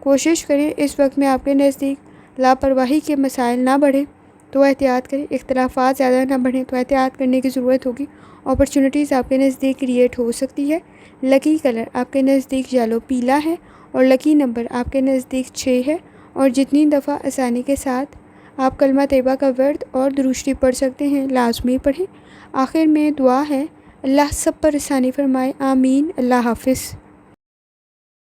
کوشش کریں اس وقت میں آپ کے نزدیک لاپرواہی کے مسائل نہ بڑھیں تو احتیاط کریں، اختلافات زیادہ نہ بڑھیں تو احتیاط کرنے کی ضرورت ہوگی۔ اپرچونٹیز آپ کے نزدیک کریٹ ہو سکتی ہے۔ لکی کلر آپ کے نزدیک یلو پیلا ہے اور لکی نمبر آپ کے نزدیک 6 ہے، اور جتنی دفعہ آسانی کے ساتھ آپ کلمہ طیبہ کا ورد اور درود شریف پڑھ سکتے ہیں لازمی پڑھیں۔ آخر میں دعا ہے، اللہ سب پر آسانی فرمائے، آمین۔ اللہ حافظ۔